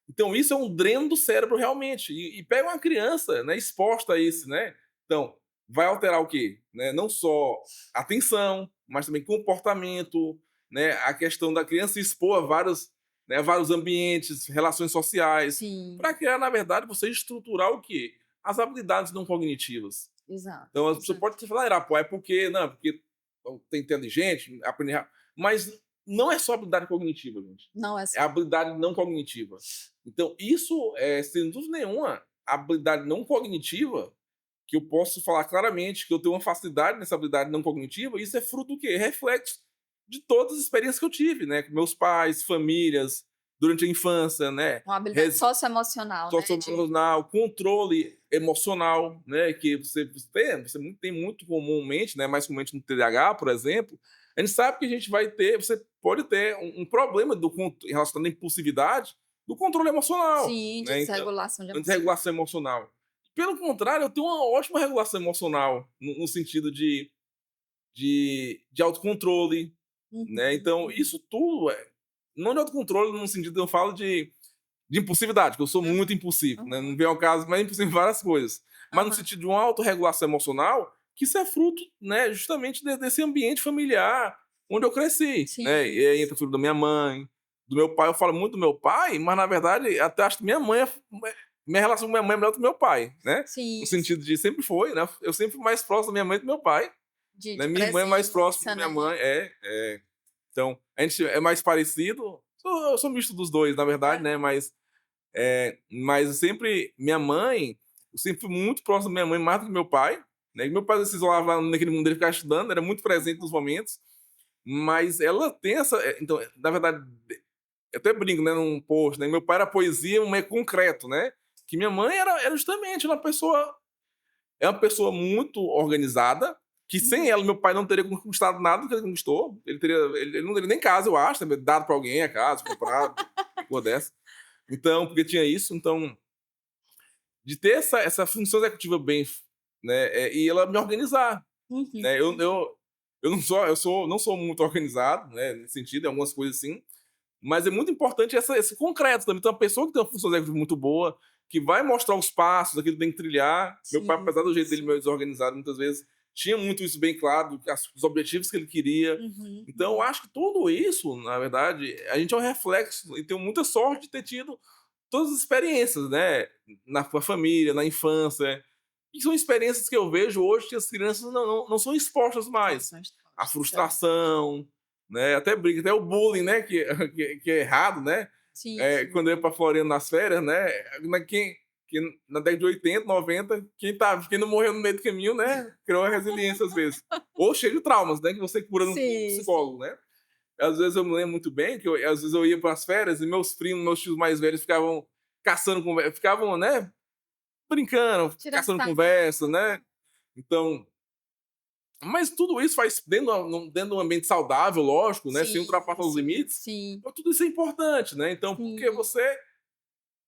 Então isso é um dreno do cérebro realmente. E pega uma criança, né, exposta a isso, né? Então, vai alterar o quê? Né? Não só atenção, mas também comportamento, né? A questão da criança se expor a vários ambientes, relações sociais, Sim, para criar, na verdade, você estruturar o quê? As habilidades não cognitivas. exato, Então, a pessoa exato. pode falar, pô, é porque, não, porque tem inteligente, aprende rápido. Mas não é só habilidade cognitiva, gente. Não é É só. habilidade não cognitiva. Então, isso é, sem dúvida nenhuma, habilidade não cognitiva, que eu posso falar claramente que eu tenho uma facilidade nessa habilidade não cognitiva, isso é fruto do quê? Reflexo de todas as experiências que eu tive, né? Com meus pais, famílias, durante a infância, né, Uma habilidade socioemocional, né, de socioemocional, controle emocional, né, que você tem muito comumente, né, mais comumente no TDAH, por exemplo, a gente sabe que a gente vai ter você pode ter um problema relacionado à impulsividade, do controle emocional, sim, de né, então desregulação de emoção. desregulação emocional. Pelo contrário, eu tenho uma ótima regulação emocional, no sentido de autocontrole, né, Uhum, então uhum, isso tudo não de autocontrole no sentido eu falo de impulsividade, que eu sou muito impulsivo, né? Não uhum, vem ao caso, mas é impulsivo em várias coisas. Mas no aham. sentido de uma autorregulação emocional, que isso é fruto, né, justamente desse ambiente familiar onde eu cresci, né? Sim, E aí entra sim. tudo da minha mãe, do meu pai. Eu falo muito do meu pai, mas na verdade até acho que minha relação com minha mãe é melhor do que meu pai, né? No Sim, sim. sentido de sempre foi, né? Eu sempre fui mais próximo da minha mãe do que do meu pai, De né? Minha irmã é mais próxima da presença, minha né. mãe, então a gente é mais parecido. Eu sou misto dos dois, na verdade, né? Aham. Mas minha mãe, eu sempre fui muito próximo da minha mãe, mais do que meu pai, né? E meu pai se isolava naquele mundo dele, ficava estudando, era muito presente nos momentos, mas ela tem então, na verdade, eu até brinco, né, num post, né? Meu pai era poesia, um meio concreto, né? Que minha mãe era justamente é uma pessoa muito organizada, que sem Uhum. ela, meu pai não teria conquistado nada do que ele conquistou. Ele não teria nem casa, eu acho, né, dado para alguém a casa, comprado, uma dessa. Então, porque tinha isso, então de ter essa função executiva bem, né, e ela me organizar, Uhum. né, eu não sou muito organizado, né, nesse sentido, em algumas coisas assim, mas é muito importante esse concreto também. Então, uma pessoa que tem uma função executiva muito boa, que vai mostrar os passos, aquilo que tem que trilhar. Meu pai, Sim, apesar do jeito dele sim. meio desorganizado, muitas vezes tinha muito isso bem claro, os objetivos que ele queria. Uhum, Então, eu uhum. acho que tudo isso, na verdade, a gente é um reflexo e tenho muita sorte de ter tido todas as experiências, né, com a família, na infância. E são experiências que eu vejo hoje que as crianças não são expostas Não mais. são A expostas, é verdade. frustração, né, até briga, até o bullying, né, que é errado, né. Sim, sim. Quando eu ia pra Floriano nas férias, né, na quem na década de 80, 90, quem não morreu no meio do caminho, né, criou a resiliência às vezes. Ou cheio de traumas, né, que você cura no Sim, sim. psicólogo, né. Às vezes eu me lembro muito bem que às vezes eu ia para as férias e meus primos, meus tios mais velhos ficavam caçando conversa, ficavam, né, brincando, Tira caçando sarro. conversa, né. Então, mas tudo isso faz dentro de um ambiente saudável, lógico, né, sem Sim, ultrapassar os sim, limites, sim, então tudo isso é importante, né. Então, porque sim. você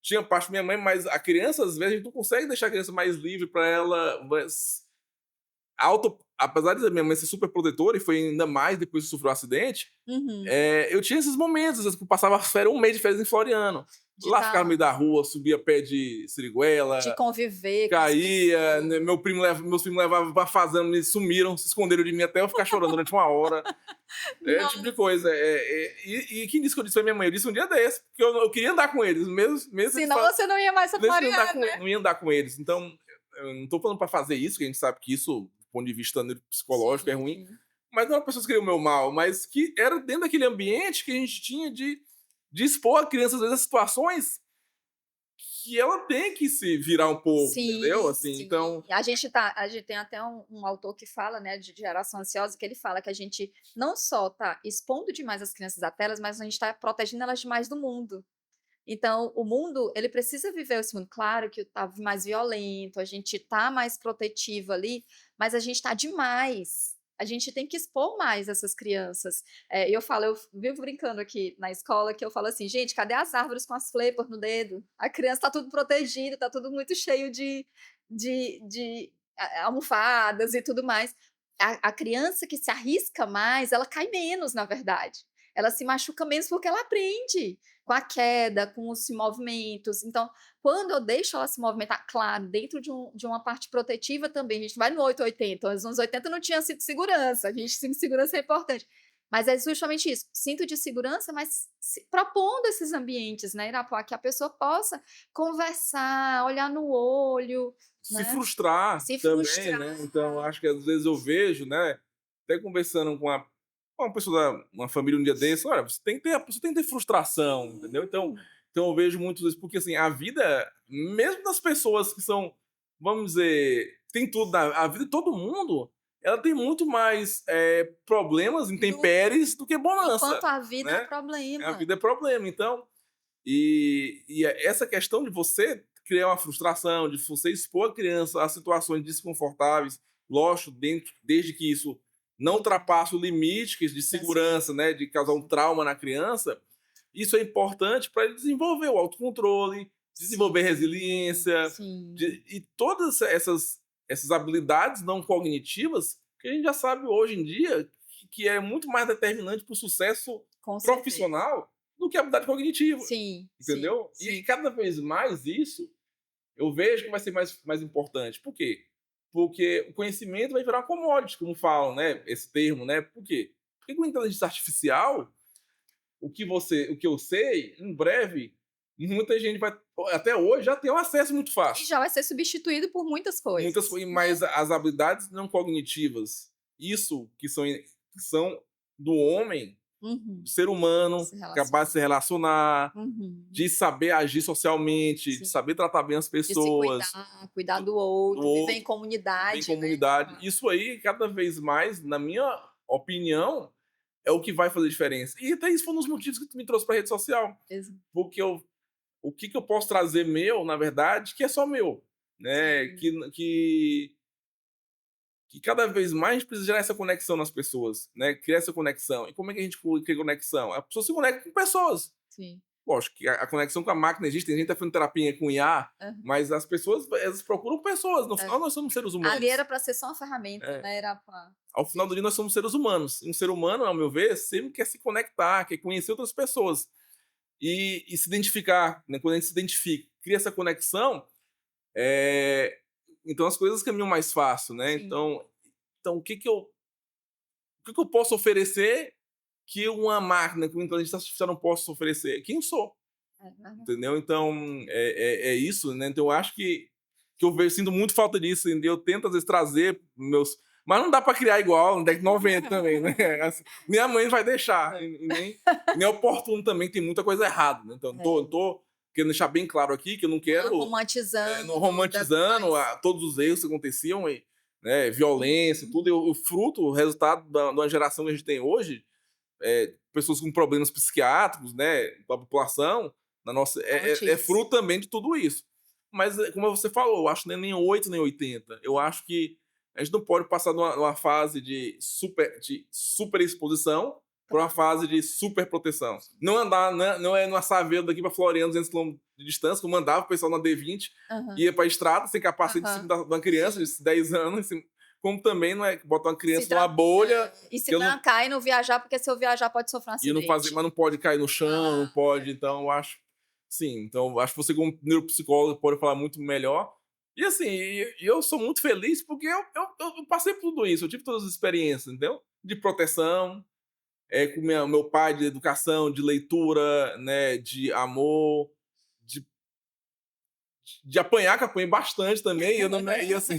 tinha parte da minha mãe, mas a criança, às vezes, a gente não consegue deixar a criança mais livre para ela apesar de minha mãe ser super protetora, e foi ainda mais depois que sofreu o acidente, Uhum. eu tinha esses momentos, às vezes, que eu passava férias, um mês de férias em Floriano. De Lá ficava no estar meio da rua, subia pé de de siriguela, conviver com as caía, né, pessoas. meus primos levavam pra fazenda, me sumiram, se esconderam de mim até eu ficar chorando durante uma hora. É esse tipo de Nossa, coisa. E quem disse que eu disse pra minha mãe? Eu disse um dia desse, porque eu queria andar com eles, mesmo eles senão você não ia mais pra mesmo que eu Floriano, né. não ia andar com eles. Então, eu não tô falando pra fazer isso, que a gente sabe que isso, do ponto de vista psicológico, é Sim, ruim, sim. mas não era pessoas que queriam o meu mal, mas que era dentro daquele ambiente que a gente tinha de expor a criança, às vezes, a situações que ela tem que se virar um pouco, entendeu? Sim, Assim, sim. então, A gente tem até um autor que fala, né, de geração ansiosa, que ele fala que a gente não só tá expondo demais as crianças a telas, mas a gente tá protegendo elas demais do mundo. Então, o mundo, ele precisa viver esse mundo. Claro que tá mais violento, a gente tá mais protetivo ali, mas a gente tá demais. A gente tem que expor mais essas crianças. Eu falo, eu vivo brincando aqui na escola que eu falo assim: "Gente, cadê as árvores com as flepas no dedo? A criança tá tudo protegido, tá tudo muito cheio de almofadas e tudo mais". A criança que se arrisca mais, ela cai menos, na verdade. Ela se machuca menos porque ela aprende com a queda, com os movimentos. Então, quando eu deixo ela se movimentar, claro, dentro de uma parte protetiva também, a gente vai no 880, os anos 80 não tinha cinto de segurança, a gente cinto de segurança é importante. Mas é justamente isso, cinto de segurança, mas propondo esses ambientes, né, Irapuá, que a pessoa possa conversar, olhar no olho, se né, frustrar se também, frustrar. né? Então, acho que às vezes eu vejo, né? Até conversando com uma pessoa uma família um dia desse, olha, você tem que ter frustração, entendeu? Sim, Então eu vejo muito isso, porque assim, a vida, mesmo das pessoas que são, vamos dizer, tem tudo, a vida de todo mundo, ela tem muito mais problemas, do intempéries, do que bonança, enquanto a vida é né? A problema. vida é problema. Então, Essa questão de você criar uma frustração, de você expor a criança a situações desconfortáveis, lógico, desde que isso não ultrapasse o limite de Da segurança, né, de causar um trauma na criança, isso é importante para ele desenvolver o autocontrole, desenvolver sim, resiliência, sim, e todas essas habilidades não cognitivas que a gente já sabe hoje em dia que é muito mais determinante para o sucesso com certeza. profissional do que a habilidade cognitiva, Sim, sim, entendeu? E sim. cada vez mais isso eu vejo que vai ser mais importante. Por quê? Porque o conhecimento vai virar uma commodity, como falam, né? Esse termo, né? Por quê? Porque com a inteligência artificial, o que eu sei, em breve, muita gente vai. Até hoje já tem um acesso muito E fácil. já vai ser substituído por muitas Muitas, coisas, né. mas as habilidades não cognitivas, isso que são do homem, do Uhum. ser humano, Se capaz relaciona. de se relacionar, Uhum. de saber agir socialmente, de Sim. saber tratar bem as De se pessoas, cuidar, cuidar do, do do outro, viver em outro, bem comunidade, né. comunidade. Claro. Isso aí, cada vez mais, na minha opinião, é o que vai fazer diferença. E até isso foi um dos motivos que tu me trouxe para a rede social. Exa Porque o que, que eu posso trazer meu, na verdade, que é só meu. Né? sim. Que cada vez mais a gente precisa gerar essa conexão nas pessoas, né? Criar essa conexão. E como é que a gente cria conexão? A pessoa se conecta com pessoas. Sim. Lógico que a conexão com a máquina existe, tem gente que tá fazendo terapia com IA, Aham. mas as pessoas, elas procuram pessoas. No É. final, nós somos seres Ali humanos. era pra ser só uma ferramenta, É. né, era pra Ao final do dia, nós somos seres humanos. E um ser humano, ao meu ver, sempre quer se conectar, quer conhecer outras pessoas. E se identificar, né? Quando a gente se identifica, cria essa conexão, é, então as coisas caminham mais fácil, né? sim, Então o que que eu posso oferecer que uma máquina com inteligência artificial não possa oferecer? Quem eu sou, é verdade. entendeu? Então, é isso, né? Então eu acho que sinto muito falta disso, entendeu? Eu tento às vezes trazer meus... Mas não dá para criar igual na década de 90 também, né? Assim, minha mãe vai deixar, É. e nem é oportuno também, tem muita coisa errada, né? Então não É. tô querendo deixar bem claro aqui que eu não Não quero não romantizando da romantizando mas todos os erros que aconteciam, né, violência, uhum. tudo, e o fruto, o resultado de uma geração que a gente tem hoje, pessoas com problemas psiquiátricos, né, da população, é Altíssimo. fruto também de tudo isso. Mas, como você falou, eu acho que não é nem 8 nem 80. Eu acho que a gente não pode passar de uma fase de super exposição para uma fase de super proteção. Não andar, né, não é numa Saveiro daqui para Floriano, 200 km de distância, que eu mandava o pessoal na D20, Aham, ia para a estrada sem capacete em cima aham. de uma criança Sim. de 10 anos, assim, como também não é botar uma Se criança numa tra bolha e se que eu não trancar e não viajar, porque se eu viajar pode sofrer um e não fazer, acidente. mas não pode cair no chão, não Ah, pode, então eu acho, sim, então eu acho que você como neuropsicólogo pode falar muito melhor. E assim, eu sou muito feliz porque eu passei por tudo isso, eu tive todas as experiências, entendeu? De proteção, com meu pai de educação, de leitura, né, de amor, de apanhar, que apanhei bastante também, e eu não me e assim,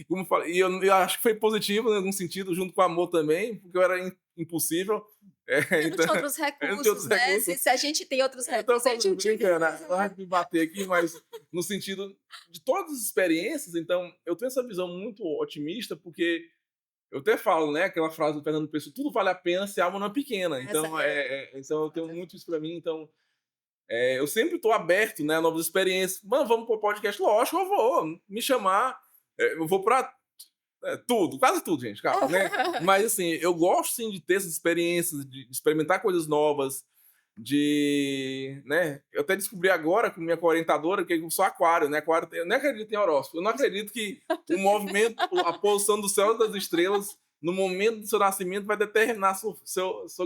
como eu falei, eu acho que foi positivo, né, num sentido, junto com o amor também, porque eu era impossível, você não então tinha outros eu não tinha recursos, outros né, recursos. se a gente tem outros Eu tô recursos, a gente falando, utiliza. brincando, vai me bater aqui, mas no sentido de todas as experiências, então eu tenho essa visão muito otimista, porque eu até falo, né, aquela frase do Fernando Pessoa: "Tudo vale a pena se a alma não é pequena". Essa Então, é então eu tenho frase é muito isso pra mim, então, eu sempre estou aberto, né, a novas experiências. "Mano, vamos pro podcast?" Lógico, eu vou. Me chamar, eu vou pra tudo, quase tudo, gente, calma, né. Mas, assim, eu gosto sim de ter essas experiências, de experimentar coisas novas, né. Eu até descobri agora com minha orientadora que eu sou aquário, né, aquário eu nem acredito em horóscopo, eu não acredito que o movimento, a posição do céu e das estrelas no momento do seu nascimento vai determinar seu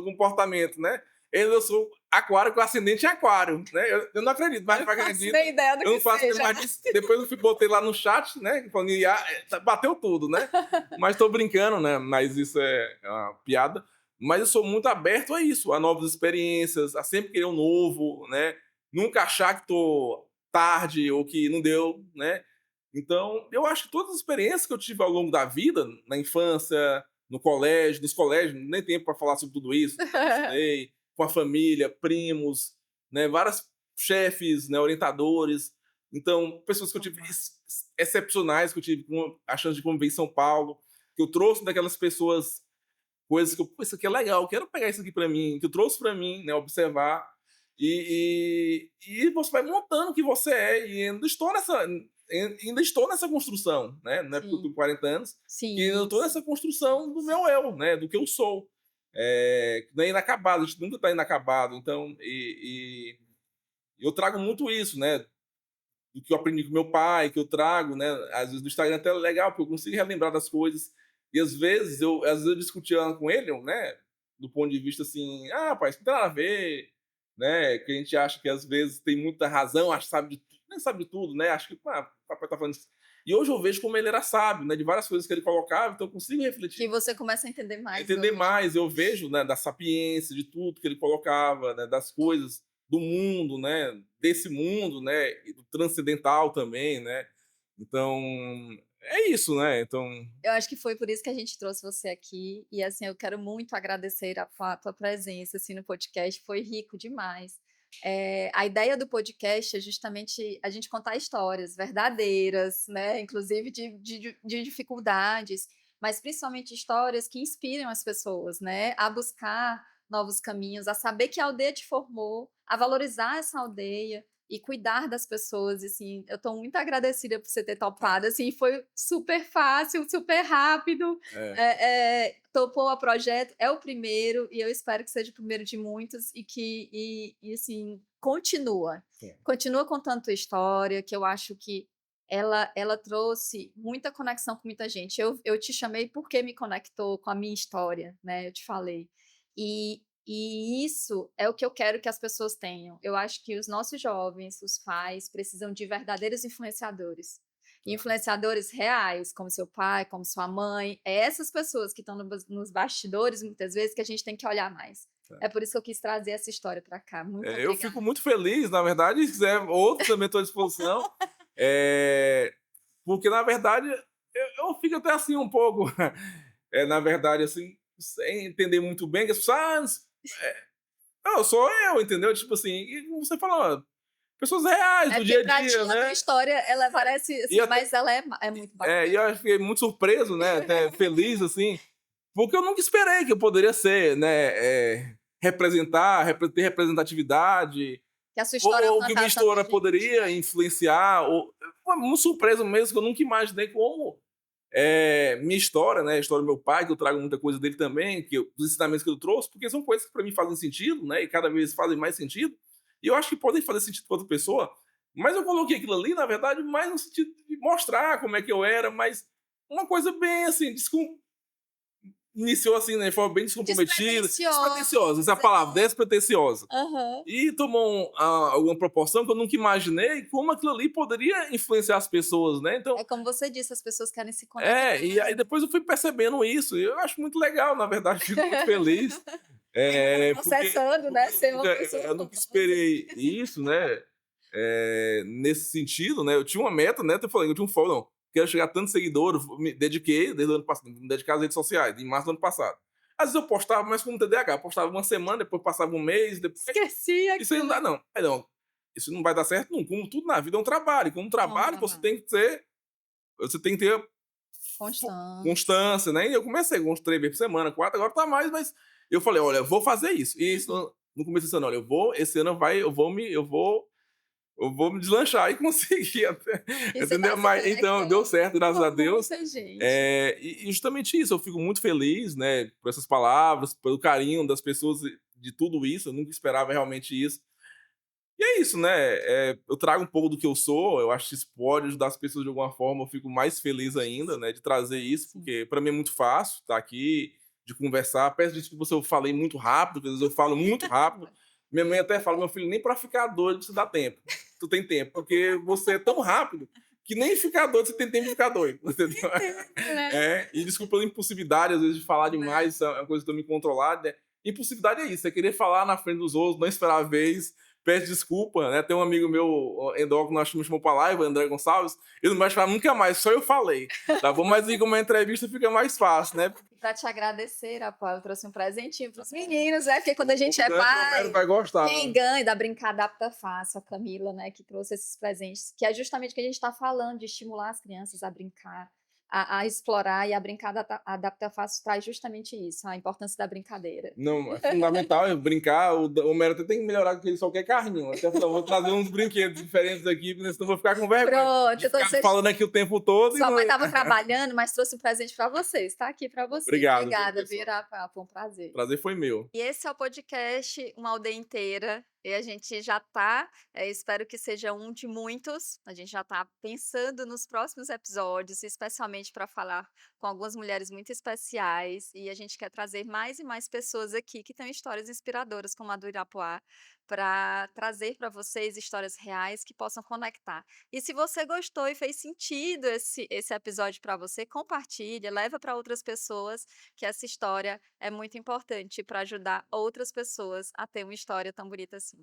comportamento, né. Eu sou aquário com ascendente em aquário, né, eu não acredito, mas não não faço acredito. nem ideia do Eu que não faço ideia seja. mais disso. Depois botei lá no chat, né? Falando IA, bateu tudo, né? Mas tô brincando, né? Mas isso é uma piada. Mas eu sou muito aberto a isso, a novas experiências, a sempre querer um novo, né? Nunca achar que tô tarde ou que não deu, né? Então, eu acho que todas as experiências que eu tive ao longo da vida, na infância, no colégio, nos colégios, nem tempo para falar sobre tudo isso, estudei, com a família, primos, né? Várias chefes, né? Orientadores. Então, pessoas que eu tive excepcionais, que eu tive a chance de conviver em São Paulo, que eu trouxe daquelas pessoas coisas que eu, pô, isso aqui é legal, eu quero pegar isso aqui para mim, que eu trouxe para mim, né? Observar. E você vai montando o que você é, e ainda estou nessa construção, né, não é porque eu Sim, tenho 40 anos, que ainda sim, estou sim. nessa construção do meu eu, né, do que eu sou. Que não é inacabado, a gente nunca está inacabado, então eu trago muito isso, né, do que eu aprendi com meu pai, que eu trago, né, às vezes no Instagram até é legal, porque eu consigo relembrar das coisas, e às vezes eu discutia com ele, né, do ponto de vista assim: "Ah, pai, isso não tem nada a ver", né, que a gente acha que às vezes tem muita razão, acha que sabe de tudo, nem sabe de tudo, né, acho que: "Ah, o papai tá falando isso". E hoje eu vejo como ele era sábio, né, de várias coisas que ele colocava, então eu consigo Que refletir, você começa a entender mais entender hoje. mais, eu vejo, né, da sapiência, de tudo que ele colocava, né, das coisas do mundo, né, desse mundo, né, e do transcendental também, né. Então, é isso, né, então Eu acho que foi por isso que a gente trouxe você aqui e, assim, eu quero muito agradecer a tua presença, assim, no podcast, foi rico demais. A ideia do podcast é justamente a gente contar histórias verdadeiras, né, inclusive de dificuldades, mas principalmente histórias que inspiram as pessoas, né, a buscar novos caminhos, a saber que a aldeia te formou, a valorizar essa aldeia, e cuidar das pessoas, assim, eu estou muito agradecida por você ter topado, assim, foi super fácil, super rápido, é, topou a projeto, é o primeiro e eu espero que seja o primeiro de muitos e que assim, sim, continua contando tua história, que eu acho que ela trouxe muita conexão com muita gente. Eu te chamei porque me conectou com a minha história, né, eu te falei. E isso é o que eu quero que as pessoas tenham. Eu acho que os nossos jovens, os pais, precisam de verdadeiros influenciadores. Influenciadores reais, como seu pai, como sua mãe. É essas pessoas que estão nos bastidores, muitas vezes, que a gente tem que olhar mais. é. É por isso que eu quis trazer essa história para cá. Muito Eu fico obrigada. muito feliz, na verdade, se quiser outros também estou à disposição, eh, porque na verdade eu fico até assim um pouco, na verdade, assim, sem entender muito bem que as pessoas: "Não, sou eu", entendeu? Tipo assim, e como você falou, pessoas reais É do porque dia a para ti dia, a tua né. história, ela parece E assim, até mas ela é muito e bacana. eu fiquei muito surpreso, né, até feliz, assim, porque eu nunca esperei que eu poderia ser, né, ter representatividade, Que a sua ou história ou que minha alcançasse tanta história gente, poderia né. influenciar, ou foi muito surpreso mesmo, que eu nunca imaginei como, minha história, né, a história do meu pai, que eu trago muita coisa dele também, os ensinamentos que ele trouxe, porque são coisas que para mim fazem sentido, né, e cada vez fazem mais sentido, e eu acho que podem fazer sentido para outra pessoa, mas eu coloquei aquilo ali, na verdade, mais no sentido de mostrar como é que eu era, mas uma coisa bem assim, iniciou assim, né, de forma bem descomprometida, despretensiosa, essa é a Despretensiosa. palavra, despretensiosa. Aham. E tomou alguma proporção que eu nunca imaginei como aquilo ali poderia influenciar as pessoas, né, então É como você disse, as pessoas querem se conectar, e aí né. depois eu fui percebendo isso, e eu acho muito legal, na verdade, fico muito feliz, Ainda tá porque processando, né, ser uma pessoa eu nunca famosa. esperei isso, né, nesse sentido, né, eu tinha uma meta, né, eu falei, eu tinha um foco, não, quero chegar a tantos seguidores, me dediquei desde o ano passado, me dedicar às redes sociais, em março do ano passado. Às vezes eu postava, mas com TDAH, eu postava uma semana, depois passava um mês, depois Esqueci isso aí não dá aquilo. não. Aí não, isso não vai dar certo nunca, como tudo na vida é um trabalho, como É um trabalho trabalho. você tem que ter Constância. constância, né, e eu comecei com uns 3 vezes por semana, 4, agora tá mais, mas eu falei: "Olha, eu vou fazer isso", e isso no começo desse ano: "Olha, esse ano vai eu vou me deslanchar", e consegui até, E você entendeu? tá se Mas então deu conectando certo, graças a com Deus. muita gente. E justamente isso, eu fico muito feliz, né, por essas palavras, pelo carinho das pessoas, de tudo isso, eu nunca esperava realmente isso. E é isso, né, eu trago um pouco do que eu sou, eu acho que isso pode ajudar as pessoas de alguma forma, eu fico mais feliz ainda, né, de trazer isso, Sim. porque para mim é muito fácil estar aqui, de conversar. Peço desculpa se eu falei muito rápido, porque às vezes eu falo muito rápido. Minha mãe até fala: "Meu filho, nem para ficar doido você dá tempo, tu tem tempo, porque você é tão rápido que nem ficar doido você tem tempo de ficar doido", entendeu? Né. E desculpa pela impulsividade, às vezes, de falar demais, Nada. isso é uma coisa que eu me controlar, né. Impulsividade é isso, é querer falar na frente dos outros, não esperar a vez. Peço desculpa, né? Tem um amigo meu, endócrino, acho que me chamou pra live, André Gonçalves, ele não vai falar nunca mais, só eu falei, tá bom? Mas aí, como é entrevista, fica mais fácil, né? E pra te agradecer, Apoio, eu trouxe um presentinho para os meninos, né, porque quando a O gente é Dante Romero pai, vai gostar, quem né? ganha da Brincar Adapta Fácil, a Camila, né, que trouxe esses presentes, que é justamente o que a gente está falando, de estimular as crianças a brincar. a explorar, e a brincada adapta fácil traz justamente isso, a importância da brincadeira. Não, é fundamental é brincar. O Homero até tem que melhorar porque ele só quer carrinho. Eu até falei, eu vou trazer uns brinquedos diferentes aqui, porque senão eu vou ficar com vergonha Pronto, de então ficar vocês falando aqui o tempo todo e sua não. mãe estava trabalhando, mas trouxe um presente para vocês, está aqui para você. Obrigado, viu, Obrigada, pessoal. Vira Papo, um prazer. O prazer foi meu. E esse é o podcast Uma Aldeia Inteira, e a gente já tá, espero que seja um de muitos, a gente já tá pensando nos próximos episódios, especialmente para falar com algumas mulheres muito especiais, e a gente quer trazer mais e mais pessoas aqui que têm histórias inspiradoras, como a do Irapuá, para trazer para vocês histórias reais que possam conectar. E se você gostou e fez sentido esse episódio para você, compartilha, leva para outras pessoas, que essa história é muito importante para ajudar outras pessoas a ter uma história tão bonita assim.